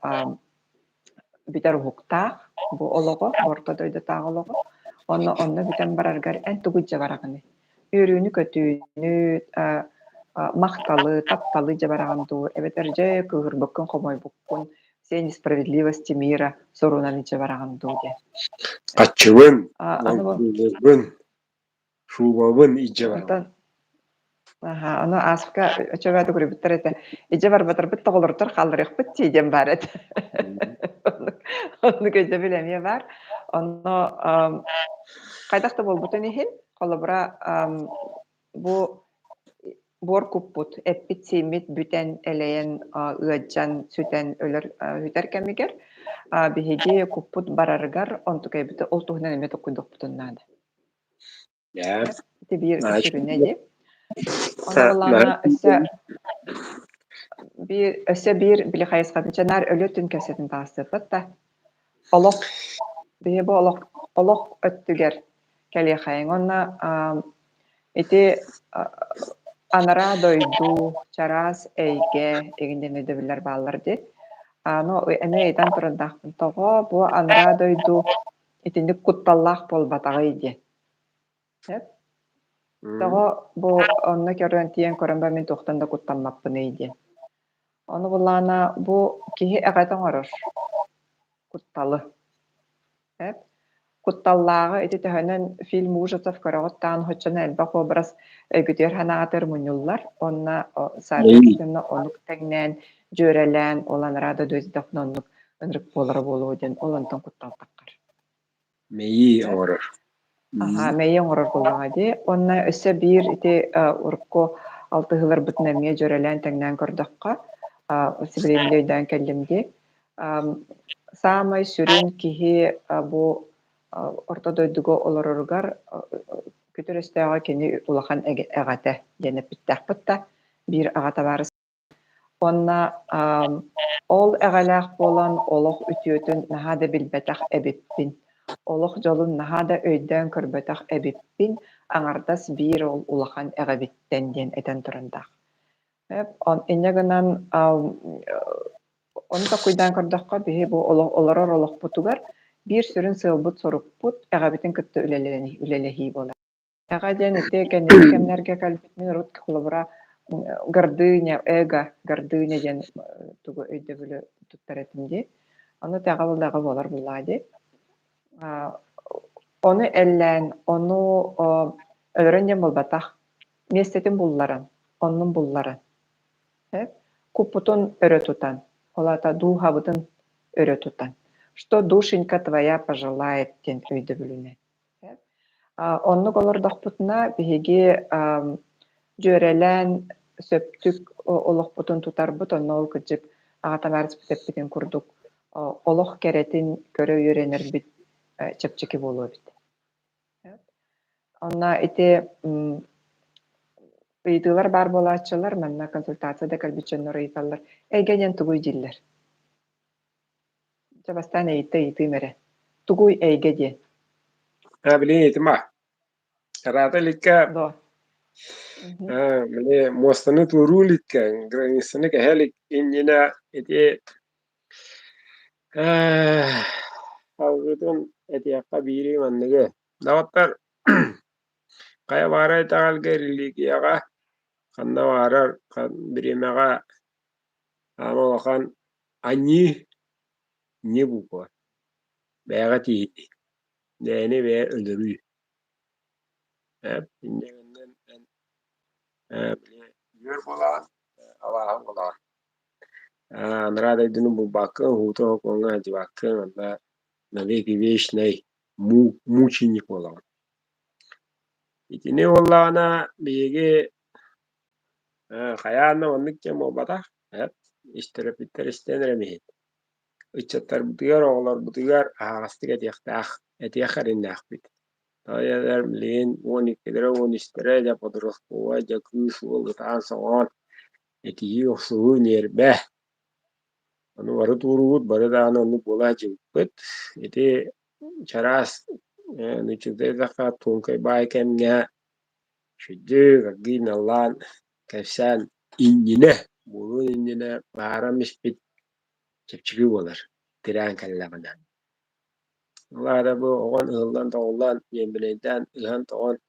biter hukta bu ologo, borta doyda tağ ologo. Onna biten barargar en tugujja baragani. Ürünü kötüünü макталы, тапталы жабараганду, эбетерже кыгырбыккын комойбуккун, сен справедливости мира сорунан жабараганду де. Качыбын, Аны волкулыбын, шубабын ижабараган. Аны аспка чөбәді көрі бүттір еті. Иже бар батыр бүтті қолыртыр, қалдырық бүт тейден бар еді. Оны көйді білемей бар. Оны қайдақты бол бұтын ехін, қолыбыра bu bor kuput eppit simit büten eleyen ıacan süten ölür hüter kemiger bihigi kuput barargar ontu kaybıtı oltuğuna emet okuduk butunnadı. Ya. Te bir sürünedi. Ona bulana bir bile hayız kadınca nar ölütün kesetin tasıpıt da olok bihe bu olok öttüger keli hayın ona iti anara doydu charas eige eginde medebiler ballar di. No eme edan turanda togo bu anara doydu itinde kuttallah bol batagı di. Hep. Togo bu onna körentiyen körembe min tohtanda kuttammappı neydi. Onu bulana bu kihi egatan oror. Kuttalı. Hep. Kuttallağı iti tehenen film ужасов körögöttan hoçana elbaq obraz güter hanaatır munyullar. Onna saadetini onuk tegnen jörelen olan rada dözdakn onuk önrük bolara boluuden olantan kuttal takkar. Meyi oror. Meyi oror bolladı. Onna össe bir iti urukko altı hılar bütnemiye jörelen tegnen kördakka sibirimleyden kellimdi. Samay sürün kihi bu orta doydugo olororgar kütürestega keni ulahan egate denip bittahpıtta bir agata barız. Onna ol egalaq bolan oloq ütüyötün nahada bilbetaq ebippin. Oloq jolun nahada öyden körbetaq ebippin aňardas bir ol ulahan egabitten den eten turundaq. Hep on inňaganan onu da kuydan kördakka bihi bu oloror oloq butugar bir sürün sığılbıt sorupbut, eğabitin kıttı ülelehi bolar. Eğadyan ete kendini kemlerge kalbitmin rutki kulubura gardınya, gardınya jen tugu öyde bülü tuttar etimdi. Onu teğa buldağı bolar bulladı. Onu ellen, onu öğrengen bulbataq, mesletin bullaran, onun bullaran. Kuputun örö tutan, olata duhavıdın örö tutan. Что душенька твоя пожелает тен өйді бүліне. Онны олырдақпытына бігі жөрелен сөптік олық бұтын тұтар бұт, онны ол күджік ағата бәріс бітеппетін күрдік. Олық керетін көрі үйренер біт чепчекі болу біт. Онна ете ыйдылар бар болачылар, мәнна консультацияда кәлбітченнер ыйталар. Әйгенен тұғый диллер. Жабастан эйты мере. Тугуй эйге де. Bilin eğitimi. Karata likka. До. Mene mostanı turu likka. Granisini kehelik injina eti. Ağzıdın eti yakka biri mandıgı. Davatlar. Kaya varay tağal gerili yaga. Kanna varar. Birimeğe. Ama vakan anyi. Ne bu ko? Beğat iyi. Deni ve öldürüyor. Hep indirinden gör bolan, Allah'ım bolan. Tanrı da dünün bu bakın hutu okunga hadi bakın anda naveki veşney muçinik olan. İkini ollana bigi hayana onluk kem obada hep iştirapitler isteniremeyet. Içatlar butugar oğlar butugar ağastık etiyakarinnah bit. Tayalar bileyin 12'lere 13'lere de poduruk kova jaküş olgutan soğan etiyi yoksuğu nerbe. Onu varı tuğruğut barı da onu bola cıvıt. Eti charas nüçüde zaka tunkay baykem ne şüddü gagin allan kefsen inine. Bunun inine bağramış bit çepçigi olar. Tiran kallamana. Allah da bu oğan ığıldan toğullan yembileyden ığan toğan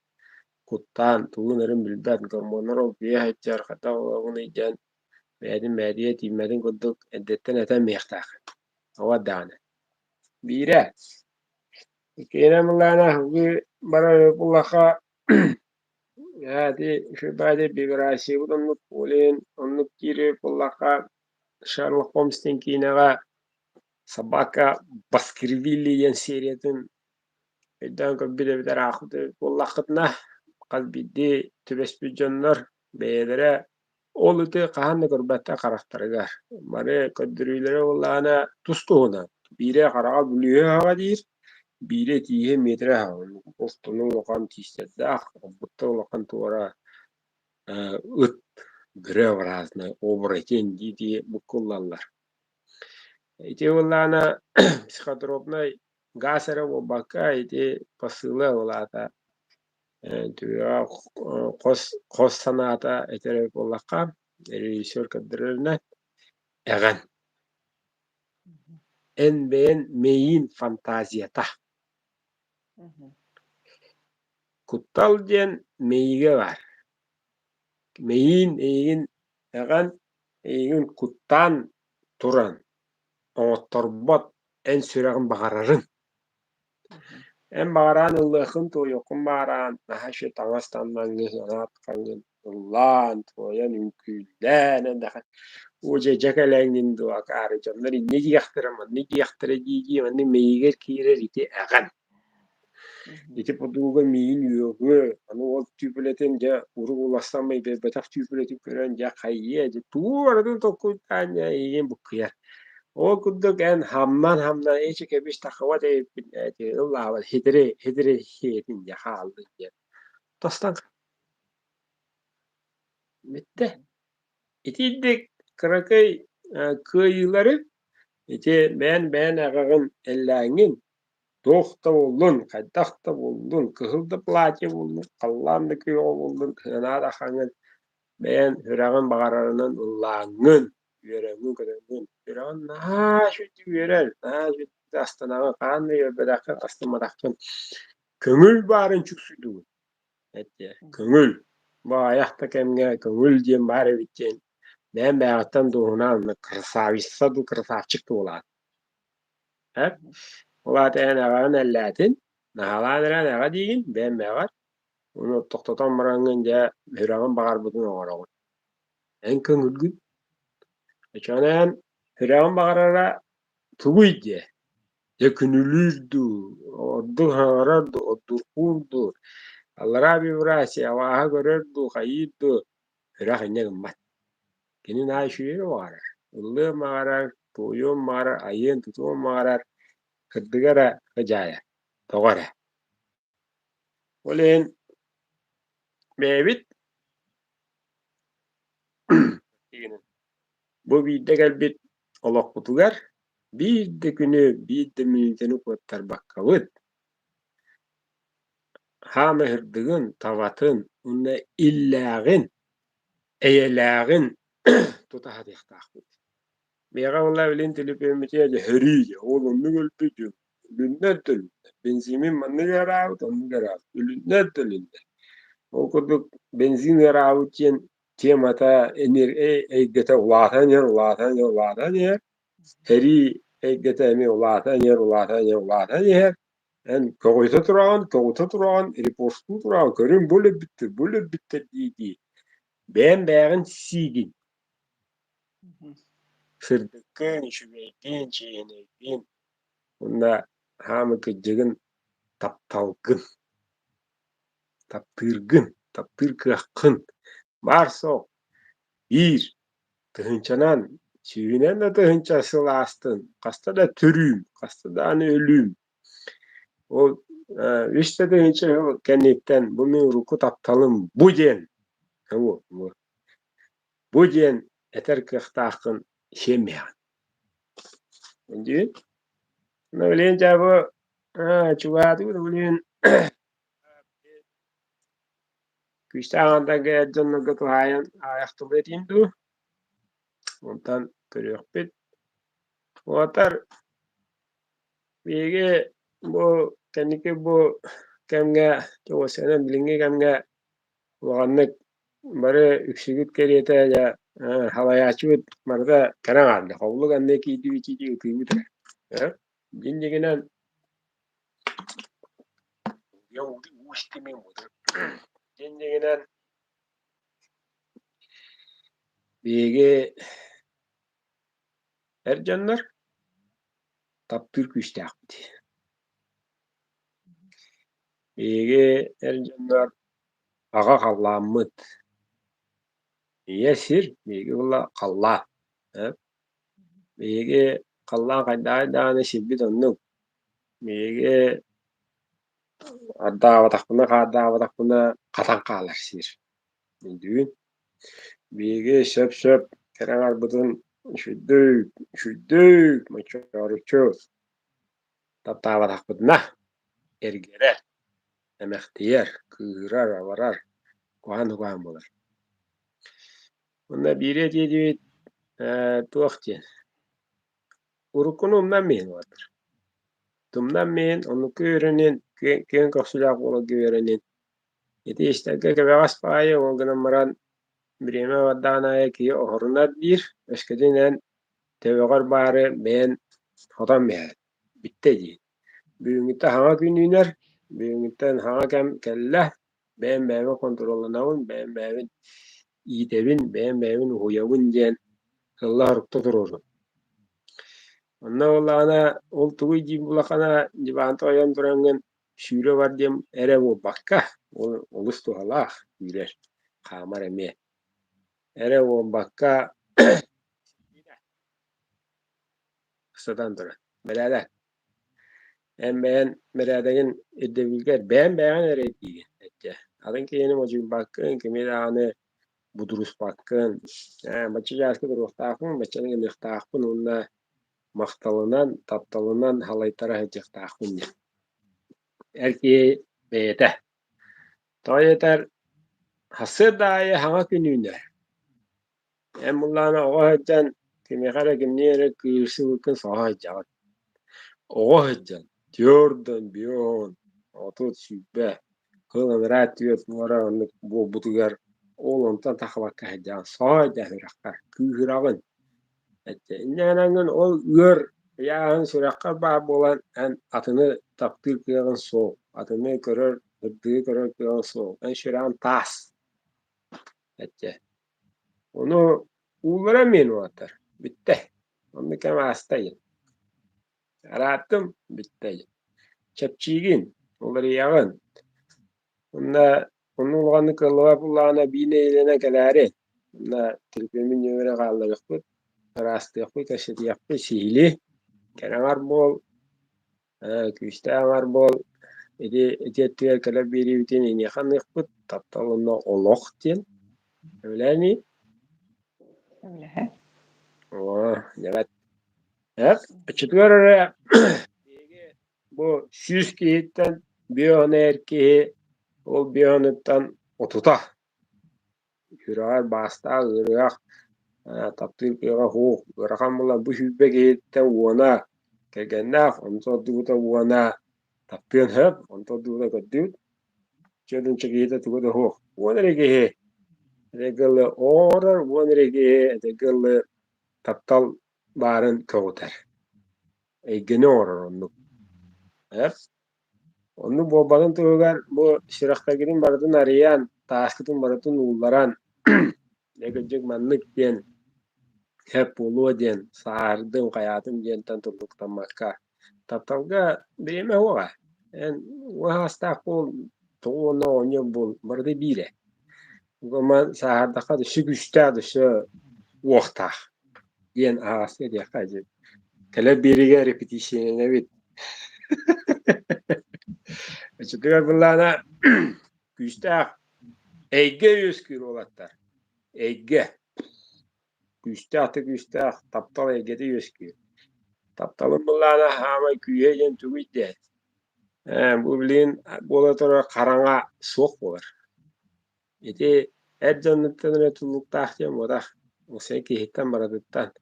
kuttan tuğunların bilben gormonlar ol biye heccar kata oğunu iken bädiye timmedin kudduk eddetten eten meyahtak. Awa dana. Bire. Kena mulana hugi bara bullaka hadi şu bade bigrasi onluk olin onluk kiri bullaka Sherlock Holmes'ten kinaga sabaka Baskervilli yen seriyetin edan ko bide bide raxıdı bullakıtna qalbiddi tübesbüjonlar beylere olutu qahanna gurbata qaraqtarıgar. Mare köddürüylere ollana tustuğuna. Bire qarağa bülüye hava dir. Bire tiye metre hava. Ostunu lokan tistedda. Butta lokan tuara ıt grev razna obreken didi bukullallar. Ite ollana psихотропной gasera o baka ite pasıla olata tüya kos sanata eterek ollaka rejissör kadırlarına eğen en beğen meyin fantaziyata kuttal diyen meyige var meyin eğin eğen eğin kuttan turan otorbat en süregin bağırırın en bağıran ıllığın toyokun bağıran nahaşı tangastandan gızanat kangın Allah'ın toyan ünkülden en daha Oje jakalangin do akare jamnari negi yaktara gigi manni meiger kire rite agan ite poduga miin yogu anu ol tüpületen ja uru ulastan bay be betaf tüpületi kören ja kayye je tu aradın tokku tanya yen bukya o kudduk en hamman eçe kebiş takava de Allah var hidre hedin ja haldı ja tostan bitti iti krakay kıyıları ite ben ağağın ellangin Dohta boldun, kaydakta boldun, kıhıldı platya boldun, kallandı köy boldun, kınada hangen, ben hürağın bağırarının ıllağın, yüreğin kadar hürağın naa şüttü yürer, naa şüttü astanağı, kanlı yöbedakın, astamadakın, köngül bağırın çıksıydı. Köngül, bu ayakta kemge köngül diyen bağırı bitken, ben bağıttan doğunan kırsavissa du kırsavçık doğulan. Hep, Ola en ağarın ellätin, nahalan ağa diyin, ben bağır. Onu toktatan barangın ja hürağın bağır budun oğrağı. En köngülgün. Eçanen hürağın bağırara tuguydu. Ya künülürdü, ordu harardı, oturkurdu. Allara bir vrasi, avaha görürdü, kayıddı. Hürağın ne gımbat. Kinin aşığı var. Illı mağarar, toyun mağarar, ayın tutuğun mağarar. Kırdıgara kajaya. Doğara. Olen bebit bu bir de gelbit olak kutugar bir de günü bir de minitini kottar bakkavut ha mehirdigin tavatın unna illagin eyelagin tutahat yahtaqbut Bega valla bilin tilipemitiye de heriye oğlum ne gölpücü lünnetil benzimin manne yaravut onu yaravut lünnetil o kuduk benzin yaravut mata enir geta ulatan yer heri geta emi ulatan yer en koguta turan ripostu turan körün böyle bitti di ben beğen sigin sırdıkkın, şübeykin, çiğnekin. Bunda hamı kıcıgın taptalgın, taptırgın, taptırkıhakkın. Barso, bir, tıhınçanan, çiğnen de tıhınça sılastın. Kasta da türüm, kasta da anı ölüm. O işte tıhınça kennetten bunun ruku taptalım bu diyen. Bu diyen eter kıhtakkın şemmeyen. Önce, öyle cevabı çuvadı öyle küçüğünden geldiğinde götüren ayakta veriydu. Ondan görüyor bit. O atar bilgi bu kendiki bu kemge o sene bilingi kemge vaganlık bari üksügüt keriyete ya havaya açıp marda karan aldı. Havlu gandaki idi içi ütüyü bitir. Jinjiginen yok uçtimin budur. Jinjiginen bilgi ercanlar taptırk işte yaptı. Bilgi ercanlar ağa kallamıt. Yesir bilgi ulla kalla. Bilgi kalla kaydağına şibbi donnuk. Bilgi addawa takpına katan kalar sir. Düğün. Bilgi söp keren arbudun şüddük maçarıçı. Taptawa takpına ergere emektiyer kırar avarar kuhan bolar. Bunda biri dedi tuakçı. Urukunumdan men vardır. Tumdan men onu öğrenin kön kapsulak ola öğrenin. Eti işte keke vaspaya o gına maran bireme vaddana ki ohoruna bir eskiden tevegar bari men hodan be. Bitti di. Büyüngütte hanga gününer. Büyüngütten hanga kem kelle ben kontrolünavun ben iyitevin ben huyavun diyen Allah rukta durur. Ondan ollana ol tuğuy jib bulakana jibanto ayan durangen şüre var diyem ere bu bakka olustu halak yürer kamar eme ere o bakka kısadan dura beraber en beğen beradagin edebilger beğen ere diye ette adın ki yeni mocu bakkın kimi de anı budurus bakkın maçı jaskı duruk takın maçının mıhtakın onunla maqtalınan taptalınan halaytara hecek takın erki beyete. Toy yeter hasır dahi hanga gününe. En bullana oğa heccan kimi kara kimniyere kıyırsı vıkkın soğa heccan. Oğa heccan. Diyordan biyon. Otot sübbe. Kılan rahat diyor vara onluk bu butugar. Oğlantan takılakka heccan. Soğa heccan hırakkar. Kıyırağın. İnanangın ol ür. Yağın sürakka bağ bolan en atını taptır kıyağın soğuk. Atını görür hırdığı görür kıyağın soğuk. En şurağın tas. Ette. Onu uğramayın atar. Bitti. Onu kem hastayım. Arattım. Bitti. Çepçiğin. Onları yağın. Onun olganı kılığa bullağına bir neylene gelari. Onda tilpimin yöre kallı yakıt. Rastı yakıt. Aşıt yakıt. Sihili. Kenar bol. Küste var bol. Eti kala biri bitin ini kan yakıt. Taptalına olok diyen. Öyle mi? Öyle he. Evet. Evet. Açıklar bu süs kihitten bir an erkeği o bir anıttan otuta. Hürar basta ırıyak. Taptır kıya hoğ. Irakam bula bu hübbe kihitten uana. Kegendak. Onto duguta uana. Taptır hep. Onto duguta kadut. Çödün çekihite duguta hoğ. Uana regehe. Regalı orar. Uana regehe. Regalı taptal barın kağıtar. Gene orar onu. Evet. Onu bu balın tuğgar bu şıraktakirin baratın arayan, taşkıtın baratın uğularan, ne görecek manlık diyen hep ulu diyen sardım hayatım diyen tanıdıklanmakka. Taptalga bireme oğa. En o hasta kol toğuna onye bol bardı bire. Goma sahardaka dışı güçta dışı uaqta diyen ağası diye kacı. Kale biriga repetition evet. Açıklar bunlarına güçta ege yüzkür olatlar. Ege. Güçta taptal egede yüzkür. Taptalın bunlarına hama küyeyen tügüde. Bu bilin bola tora karanga sok bolar. Eti her canlıktan ötülükta diyen oda. O sen ki hitten baradıktan.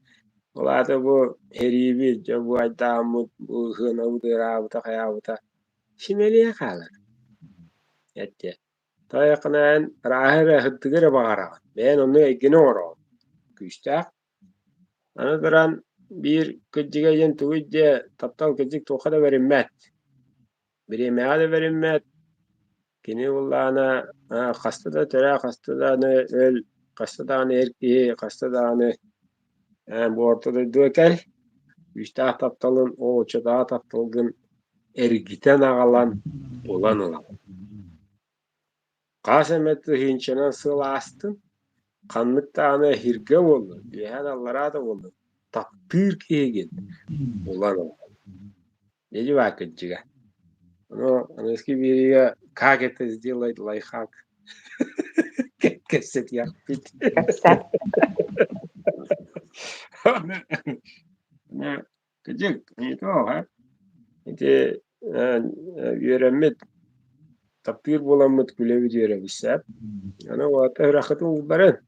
Olada bu heribi, bu aydamut, bu hınavudu, ravuta, kayavuta. Şimeliye kalır. Ette. Tayakınan rahire hıttıgıra bağıran. Ben onu egini oran. Güçta. Anıdıran bir kıcıga yen tügüde taptal kıcık toka da verilmet. Birime de verilmet. Kini ullana kastada tera kastada ne öl kastada ne erkeği kastada ne bu ortada dökel. Güçta taptalın o çada taptalgın ergiten ağalan olan olan. Kasemetli hinçenen sığla astın. Kanlık tane hirge oldu. Yeğen allara da oldu. Taptır kegin olan olan. Neci vakitçiga. Onu eski biriye как это сделать лайфхак. Кесет yaptı. Кэпсэ. Ne gıcık. İyi o ha. İşte öğrenmet. Taptır bulanmet gülevi diyor bisep. Ana o ata rakatı ubaran.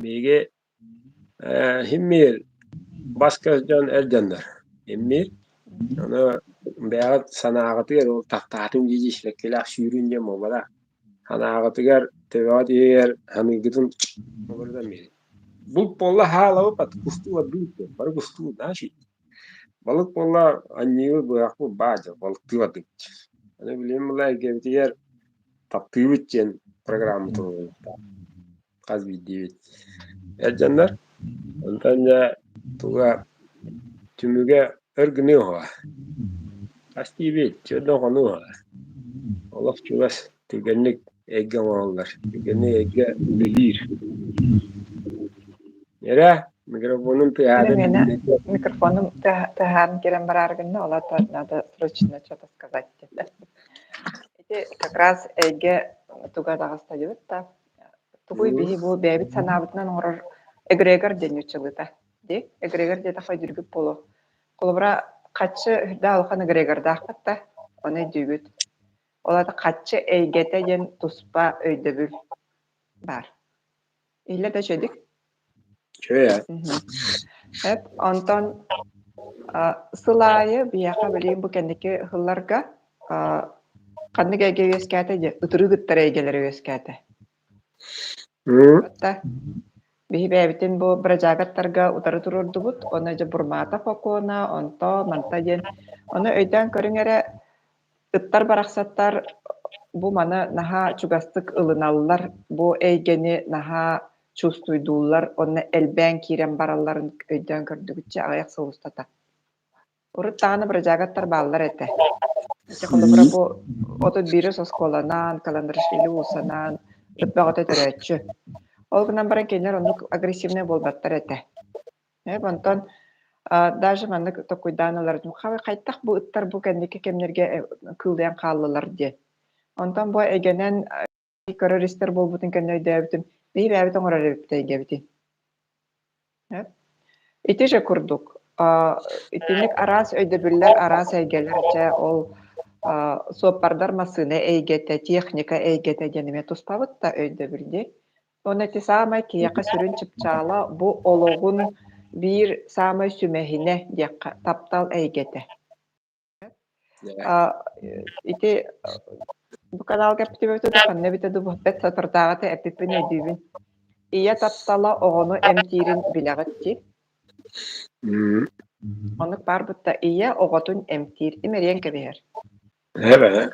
Bege himmir başka can elcanlar. Himmir ana beyaz sanağıtı o tahtatım cici işlekler şürünce mobala. Sanağıtı tevat yer hani gidin orada mı? Bu polla hala pat kustu var büyük. Var kustu naşi. Balık polla anneyi bırakıp bağca balık tıvadık. Hani bileyim la gevti yer taptığı için programı tuğu. Kaz video. Elcanlar Antanya tuga tümüge örgünü hoa. Asti bir çödön konu hoa. Allah çuvas tügenlik egge olanlar. Tügenlik egge ülelir. Nere? Mikrofonum Или tüyaden мені dinledi. микрофоным тәһәм керен бараргынна, ола надо срочно что-то сказать. Эти как раз эйге туга дагыстайбыт та. Тугуй биһи бу бэбит санаабытынан оңорор эгрегор денючылыта. Ди эгрегор дете хайдыргып боло. Колобра каччы да алхан эгрегор дахпатта. Оны дүйгүт. Олата каччы эйгете ден туспа өйдөбүл бар. Иле да жөдүк. Şöyle. Hep ondan sılайы бияка билейин бу кендики хылларга каннык эге өскәте же ытырыгыттар эйгелери өскәте. Hı. Отта бихи бәбитин бу бражагаттарга утары турурдубут, оны же бурмата фокуна, онто манта ден. Оны өйдөн көрүңере ыттар бараксаттар бу мана наха чугастык ылыналлар, бу эйгени наха чувствуйдуулар, онна элбен кирен баралларын өйдөн көрдүгүтче аяк соустата. Урут таганы бражагаттар бааллар эте. Эти холобра бу ото бирис осколанан, календаршили усанан, ыппагата төрөччү. Ол гынан баран кенер онук агрессивный болбаттар эте. Онтон даже маннык токуйданалар хавы кайттак бу ыттар бу кендики кемнерге кылдыян кааллылар ди. Онтон бу эгенен көрөристер болбутун кеннөйдөбүтүм. Бейби әбітін ғырар өпті егебіті. Ити же күрдік. Итінік арас өйдебілер, арас әйгелерче ол соппардар масыны әйгеті, техника әйгеті денеме тұспавыт та өйдебілді. Оны ти самай кияқа сүрін чыпчала бұ олығын bir самай сүмәхіне дек таптал әйгеті. Ити bu kanal kapitibötü de kanne bitedi bu bet satırtağıtı epipin ödübün. İya taptala oğunu emtirin bileğitti. Onu barbutta iya oğutun emtir. İmeriyen kebiher. Evet.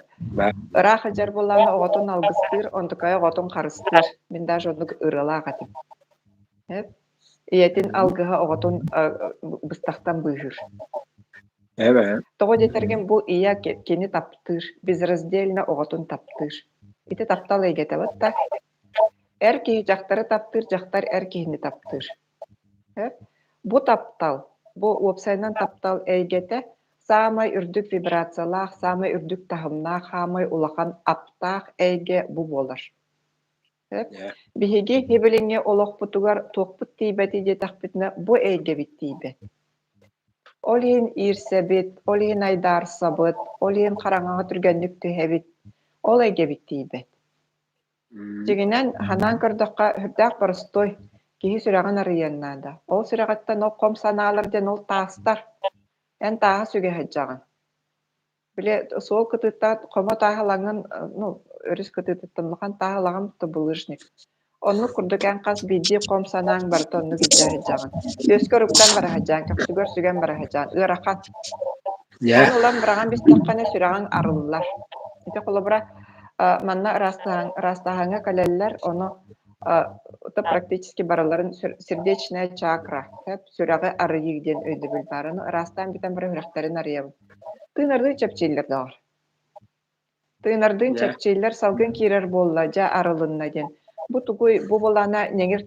Irak ajar bollarına oğutun algıstır, ondukaya oğutun karıstır. Ben daha jodluk ırıla ağatım. Иятин алгыга оҕотун быстахтан быыһыр. Эбэ. Тоҕо детерген бу ия кини таптыыр, безраздельно оҕотун таптыыр. Ити таптал эйгетебатта. Эр киһи дьахтары таптыыр, дьахтар эр киһини таптыыр. Бу таптал, бу уопсайынан таптал эйгете самай үрдүк вибрациялаах, самай үрдүк таһымнаах, самай улахан аптаах эйге бу буолар. Биһиги хибилиҥҥи олохпутугар туохпут тиибэти диэтахпытына бу эйге биттиибэ. Ол иһин иирсэбит, ол иһин айдаарсабыт, ол иһин хараҥаҕа түргэнник түһэбит, ол эйге биттиибэ. Дьигинэн ханаан көрдөххө хүрдээх боростой киһи сүрэҕин арыйаннаада. Ол сүрэҕиттэн ол хом санаалар диэн ол таастар. Эн тааһа сүгэһэдьэҕин. Биле суол кытыыттаат хомо тааһалаҥын, өрүс кытыытыттыммахан тааһалаҕым тубулыжник. Онну курдук эн хас бииддии хом санааҥ барыта онну гиддээһэдьэҕин. Үөскө руктан бараһыдьаан, көхтүгөр сүгэн бараһыдьаан, ыарахан. Он улам быраҕан бистаххана сүрэҕин арыллар. Ити холобура манна растааһаҥа кэлэллэр, ону это практически бараларын сердечная чакра, сүрэҕи арыйык диэн өйдөбүл баарыны ырастаан битэн бары хүрээхтэрин арыйабын. Тыынардыы чэпчииллэр даҕар. Тыынардыын чэпчииллэр салгын киирэр буолла, дьа арылынна диэн. Бу тугуй бу булана ньэҥир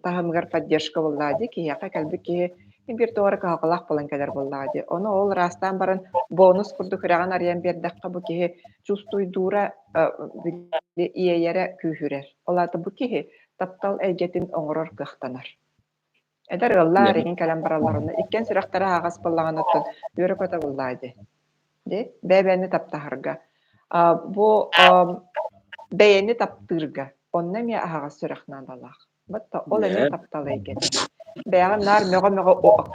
таһымыгар поддержка буллаади, киһиэхэ кэлбик киһи бир тугары каһаҕалаах болан кэлэр буллаади. Ону ол ырастаан барын бонус курдук хүрээҕин арыйан биэрдэххэ бу киһи чувствуйдуура иэйэрэ күүһүрэр. Олаата бу киһи таптал эйгетин оҥорор кыахтанар. Эдэр ыллаар эгин кэлэн баралларына иккен сүрэхтэрэ аагас буллаҕанаттан үөрэ көтө буллаади. Бэбэни таптаһарга. Бу бэйэни таптыырга. Онна мия аагас сүрэхнaan далаах. Батта ол эне таптал эйгете. Бэйэҕин наар möҕө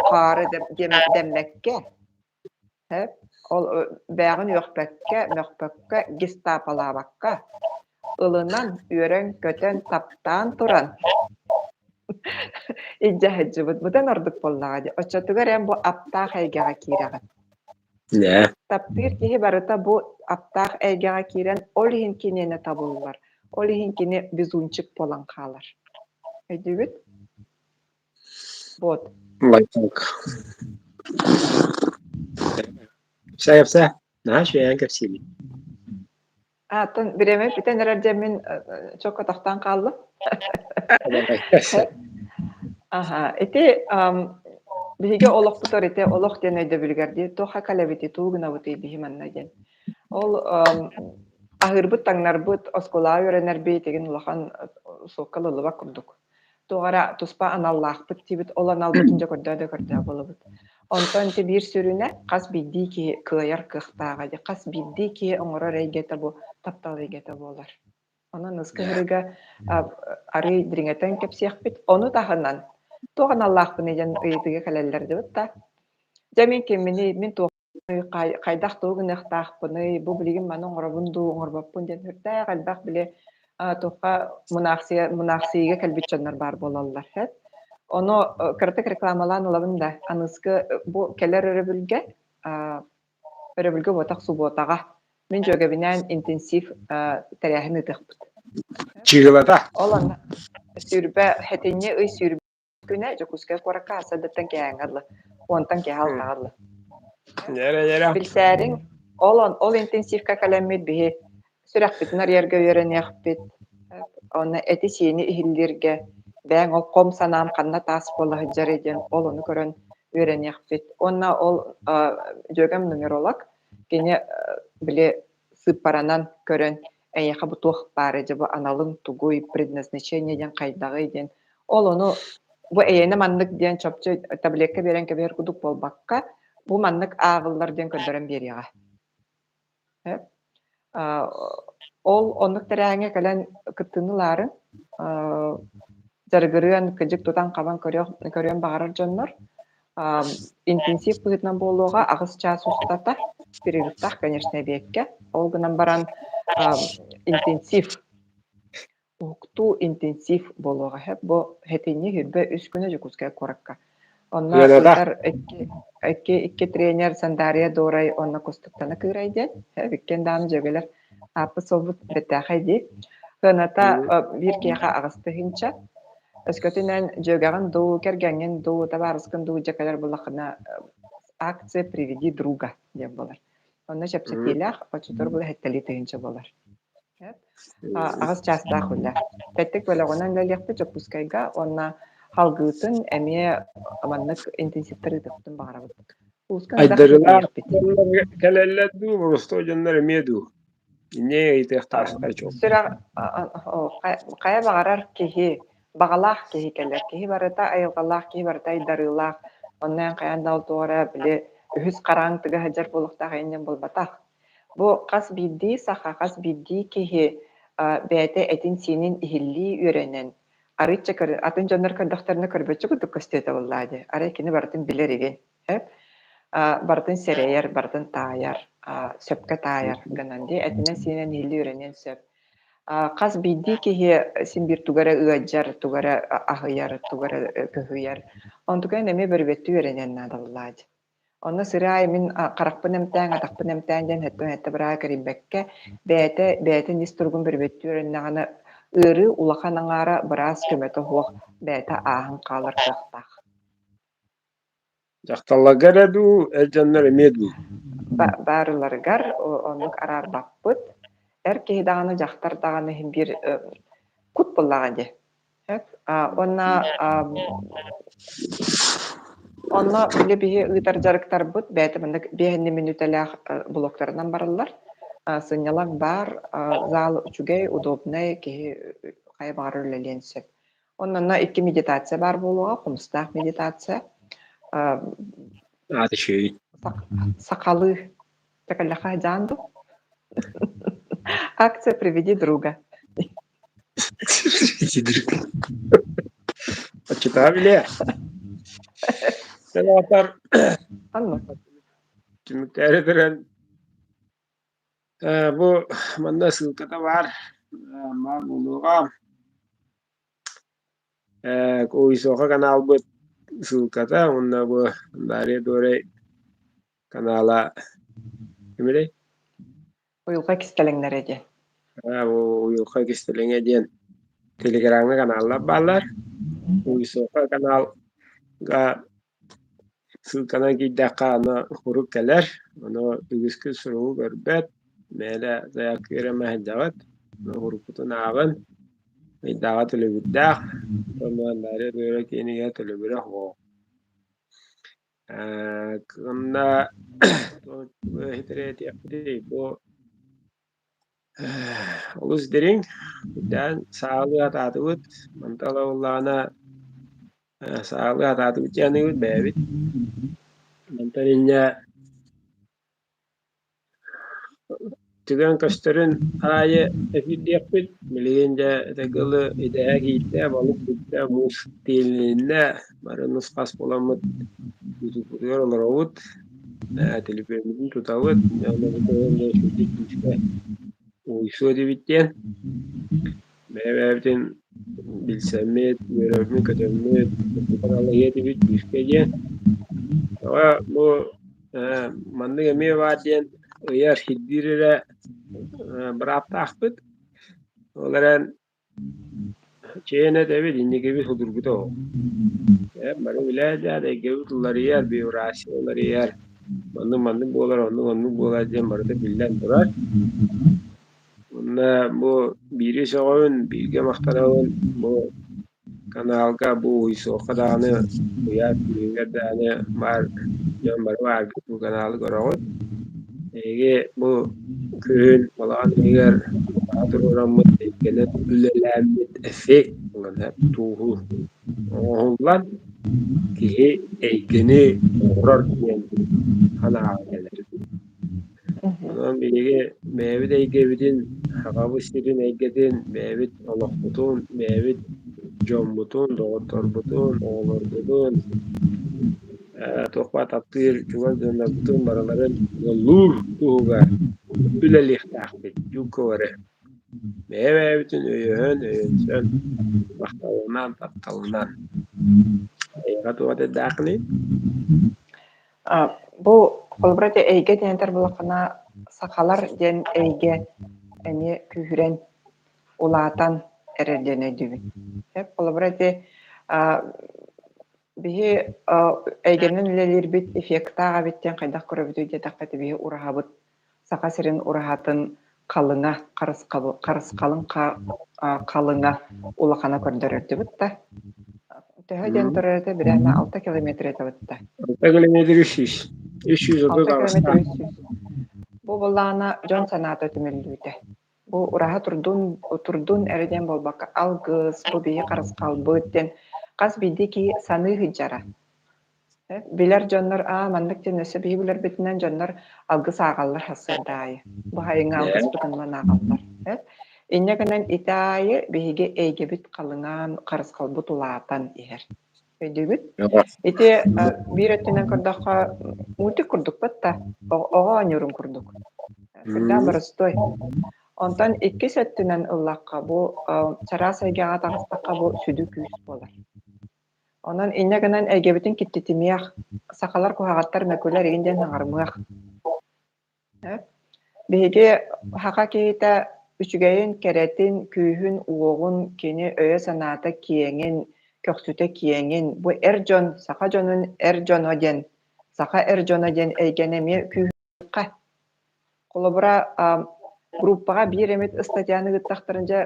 хаары деммекке. Ол бэйэҕин мөхпөккө гестапалаабакка. Ылынан үөрэн көтөн таптаан туран. Иджаһыджыбыт бутан ордук боллаади. Оччотугар эм бу аптаах эйгэҕэ киирэҕит. Таптыыр киһи барыта бу аптаах эйгэҕэ киирэн ол иһин киниэне табыллар. Ол иһин кини безунчик болан хаалар. Өйдүбүт? Вот. Лайфхак. Sägäpsä? Nähä syöjän käpsili. Атын биреме битен эрдемин чокко тахтан калды. Эти биһиге олохпутор ите олох ден өйдө билгерди. Тоха калебити тугуна бути бихиманна ден. Ол ахырбыт таңнарбыт осколаа өренерби деген улахан соккалылыба курдук. Тугара туспа аналлаахпыт тибит ол аналбытынжа көрдө болобут. Онтон те бир сүрүнэ кас бидди ки кыяр кыхтаага де кас бидди ки оңорор эйгете бу таптал эйгете болар. Онун ыскырыга ары дириңетен кепсиякпит ону тахынан туган Аллахпын эден ыйтыга калеллерди бутта. Жамин кемини мен ту кайдах тугунахтаахпыны бу билигин маны оңоробунду оңорбаппын ден хүрдэ калбак биле тука мунахсига калбитчаннар бар болаллар. Оно кыртык рекламалан улабында аныскы бу келер өрөбүлгө батак суботага мен жөгө бинен интенсив тарихын ытыкпыт. Чыгылата. Олан сүрбө хетине ый сүрбө күнө жокуска корака садаттан кеңгалы. Онтан кеалтагалы. Нера. Билсәрин ол интенсивка калеммит бихи сүрәхпитнар ярга өрөнөкпит. Оны эти сини ихиллерге бәң ол ком санам канна тас болы жарыден ол оны көрөн өрөнөкпит. Онна ол жөгөм нумеролог кене биле сыпаранан көрөн эйха бутух бары жабы аналын тугуй предназначение ден кайдагы ден ол оны бу эйне маннык ден чопчу таблетка берен кебер кудук болбакка бу маннык агыллар ден көндөрөн берига. Ол оннук терәңе калан кыттынылары заргырыан кыжык тутан кабан көрөн багарар жоннор интенсив пытынан болууга агыс час устата перерывтах, конечно, бекке. Ол гынан баран интенсив укту интенсив болууга хеп бу хетини хүрбө 3 күнө жукуска коракка. Онна кытар экки тренер Сандария Дорай онна костуктана кырайден. Виккен дан жөгөлөр апы собут бетахайди. Хыната бир кеха агысты хинча Өскөтүнен жөгөгөн дуу, кергенген дуу, табарыскын дуу жекелер булакына акция «Приведи друга» деп болар. Онна шепсетилях, очутор бұл хеттели тыгынча болар. Агас часта хуллар. Теттик бөлөгөнөн лелехпе жопускайга, онна халгытын эме аманнык интенсивтері тыптын бағарабыт. Ускан ыдах Айдарыла жетиерпит. келелер ду, просто жандар емеду. Не итехташтай çok. Сүрә кая багарар кихи, багалах кихи келер. Кихи барыта айылгалах, кихи барыта айдарылах. Оннан каян дал туара биле үһүс караң тыга хаджар болуктах айнен болбатах. Бу кас бидди, саха кас бидди кихи бәйте этин синин ихилли үренен. Арыча көр, атын жандар кырдактарына көрбөчү кутук көстөтө буллади. Ара кини бартын билер иген. Бартын серейер, бартын таяр, сөпкө таяр гананди этине синен ихилли үренен сөп. Кас бидди кихи симбир тугара ыаджар, тугара ахыяр, тугара көхүяр. Онтуган эме бөрбөттү үренен надаллади. Онна сырай мин каракпын эмтәң, атакпын эмтәң ден хәтте бара кәрибәккә бәйте нис тургун бөрбөттү үреннәгәне ыры улаханаңара барас көмөтө хуак бәйте аһын калар кыактак. Жакталлагара ду, жандар емеду. Барыларгар оннук арар баппыт. Эр киһи даганы жактар даганы бир кут буллаган де. Онна биле бие ыйтар жарыктар бут, бәйте мындык 5 минуталах блоктарынан барылар. Сынялак бар, зал үчүгей удобный киһи кай барыр ленсеп. Онна 2 медитация бар болуга, кумстак медитация. Аты şey. Сакалы такаляха жанду. Акция «Приведи друга». Açıta bile. Senatar. Anla. Tümükleri diren. Bu manda sılkata var. Mal buluğa. Koysoka kanal bu sılkata. Onda bu dari dore kanala. Kimire? Uyulga kisteleŋler edi. Bu uyulka kisteliğe diyen telegramda kanallar bağlar. Koysoka kanalga sılkana giddaka ana huruk keler. Onu ügüskü sürüğü görbet. Mele zayak veremeh davat. Hurukutun ağın. Davat öyle giddak. Romanları böyle keniye tölübüre ho. Kında hitreti yaptı bu oluz derin. Dan sağlığı atatıbıt. Mantala ullana sağlığı atatıbıt yanıbıt bebit. Mantalinnya Tügen köstörün ayı efidiyakbit. Miliyince tegılı ideya giyitte balık bitte mus diline barınız kas bulamıt tutuyor olur ovut. Telefonu tutavut. Yani bu konuda şudik işte uysu edibitten. Mevevden bilsemet, görevimi kötümü kanalı yedibit düşkece. Ama bu mandık emeği var diyen eğer hiddirire berapa akbet, olaran Cina David ini gibi hudur gitu. Baru wilayah ada gibi tular yer, biorasi tular yer. Mandu bolar diye baru da bilen durar. Onda bu biri soğun, bilge mahtaravun bu kanalga bu iso kadanı uyar bilgerdane mar yan baru var bu kanalı görüyor. Bu köyün falan eğer hatırlamam gene ülelamet efekt olan tuğu onlar ki eygeni orar diyen kanallar. Onun bilgi mevcut eygebidin hava sirin eygedin mevcut olakbutun mevcut jombutun doktorbutun oğlarbutun tohbat atır jual dönabutun baraların lur tuğga ülelik takbit yukarı mevcutun öyön baktalınan Katu ada dakli Bu kolbrate eyge diyenler bulakına sakalar den eyge eni kühüren ulatan ererdene düğün. Hep kolabora bihi эйгенен лелербит эффекта биттен кайдак көрөбүтү жетаккаты биhi ураһабыт сака сирин урахатын калыңа карыс калың калыңа улакана көрдөрөрдүбүт да төһөден турарыта бирэна 6 километр этебит да 6 километр 300 6 ылдык километр агыста. 300 бу буллаана жон санаата төмөллүүтэ бу ураһа турдун эрден болбакка алгыс бу биhi карыс калбыттен кас бидики саны хыджара билер дьоннор маннык теннесе бии билер битинен дьоннор алгыс аагаллар хассырдаайы. Бу хайыңа алгыс бытынлан аагаллар. Иннегенен итаайы биһиге эйгебит калыңаан карыс калбыт улаатан иһэр. Өйдүбүт. Ити бир өттүнен көрдөкка мультик курдук батта. Ого анюрун курдук. Сырда барыстой. Онтан икки сөттүнен ыллакка бу чарасайга тагыстакка бу сүдү күс болар. Онан иннегенен эйгебитин киттитимиях сакалар кухагаттар мәкүләр инден аңармыах. Биһиге хака кейта үчүгәйин керетин күүһүн уогун кини өйө санаата киэҥин көксүтэ киэҥин бу эрдьон сака дьонун эрдьоно ден сака эрдьоно ден эйгенеме күүһүнка колобура группага бир эмит статьяны гыттахтарынжа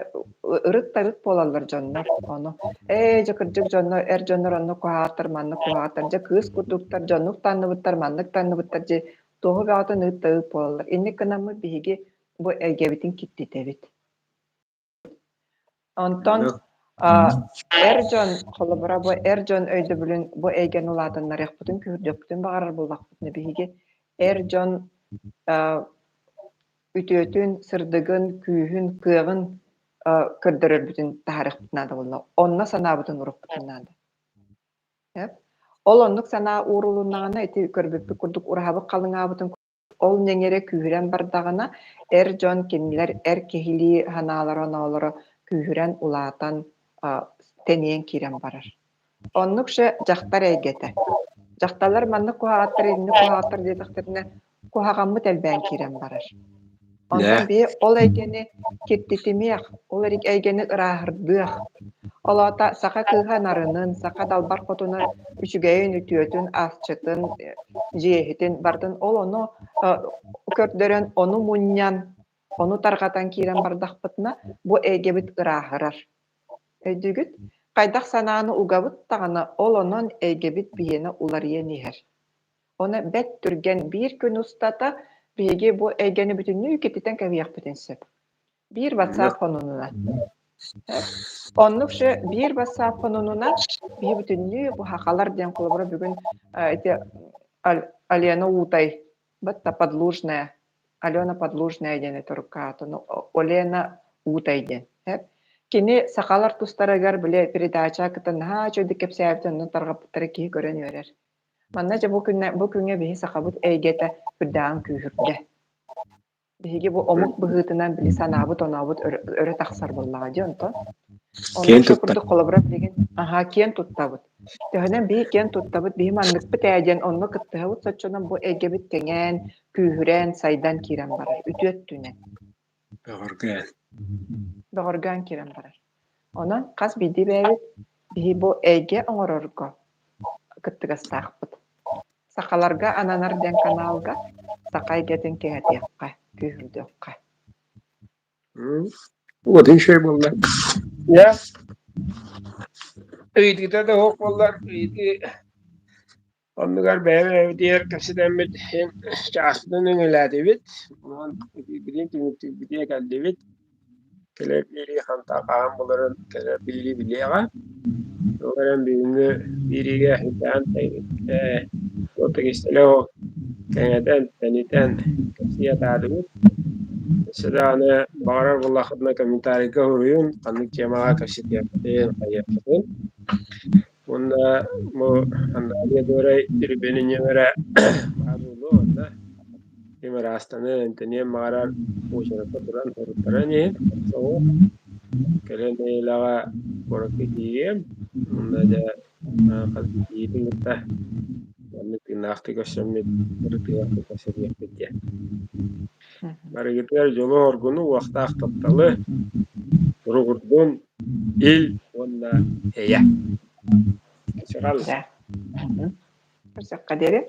ырыт болалар дьоннор ону жакырдык дьонно эрдьоннор онну кухааттар маннык кухааттар жа кыыс курдуктар дьоннук таанныбыттар маннык таанныбыттар же тоҕу баҕатын ыыт болалар инник гынаммы биһиги бу эйгебитин киттитебит онтон эрдьон холобура бу эрдьон өйдөбүлүн бу эйген улаатыннар яхпытын күһүрдөхпүтүн баҕарар буллахпытына биһиги эрдьон үтүөтүн сырдыгын күүһүн кыагын көрдөрөрбүтүн таарыхпытынаада болла онна санаабытын урукпутунаада ол оннук санаа уурулуннаҕына ити көрбүппү курдук ураһабык калыңаабытын ол неңере күүһүрэн бардагына эр дьон кинилэр эр киһилии ханааларо оноолоро күүһүрэн улаатан тениэн киирэн барар оннукша дьахтар эйгете дьахталар маннык куһаҕаттар инник куһаҕаттар диэтахтарына куһаҕаммыт элбээн киирэн барар онтон бии ол эйгени киттитимиэх ол эйгени ырааһырдыах олоota сака кыыһа нарынын сака далбар хотуна үчүгэйин үтүөтүн аасчытын дьиэһитин бардын ол ону көрдөрөн ону мунньан ону тарҕатан киирэн бардахпытына бу эйгебит ырааһырар өйдүгүт хайдах санааны угабыт таҕына ол онон эйгебит биһиэне уларыйан иһэр ону бэт түрген биир күн устата биһиги бу эйгени бүтүннүү киттитен кэбиэхпитин сөп биир WhatsApp фонунуна оннукша биир WhatsApp фонунуна бии бүтүннүү бу хакалар диэн колобура бүгүн Алена Утай батта Подлужная Алена Подлужная диэн турукаатыны Олена Утай диэн кини сакалар тустарыгар биле передача кытын чөйдү кепсээбитин таргаппыттары кии көрөн өрер манна же бу күнгө биһи сакабыт эйгете хүрдээн күүһүрдэ биһиги бу омук быһыытынан били санаабыт онообут өрө тахсар боллаҕа дьонто оннукша курдук колобура билигин киэн туттабыт төһөнөн бии киэн туттабыт биһи манныкпыт ээдьэн онну кыттыһабыт соччонон бу эйгебит кэҥээн күүһүрэн сайдан киирэн барар үтүөттүнэн бөҕөргөөн киирэн барар онон хас биди бээбит биһи бу эйге оҥорорго кыттыгастаахпыт сакаларга ананар диэн канаалга сакайгетин кэһэтиэххэ күүһүрдөххэ Uudin şey bunlar. Ya. Öydükte de hok bunlar. Onlugar bebe diğer kasiden bir çağısının önüyledi bit. Bir geldi bit. Kele biri hanta kağım bunların kele biri biliyor. Onların biriye hitan otak istelo keneden teniten kasiya tadı Sedana barar bullahna komentari kahuruyun annik jama'a kasit yaptın hayatın. Bunda bu andalia dore benin yemere arulu anda yemere astanı enteniye marar bu şarkı duran ortarani so kelene laga koraki diyem bunda da kasiyim ta annik nafti kaşamit bertiya kasit yaptı. Barigitler jolo orgunu waqta aqtattalı Rugurdun il онна эйэ. Чырал. Да. Көрсөк кадере.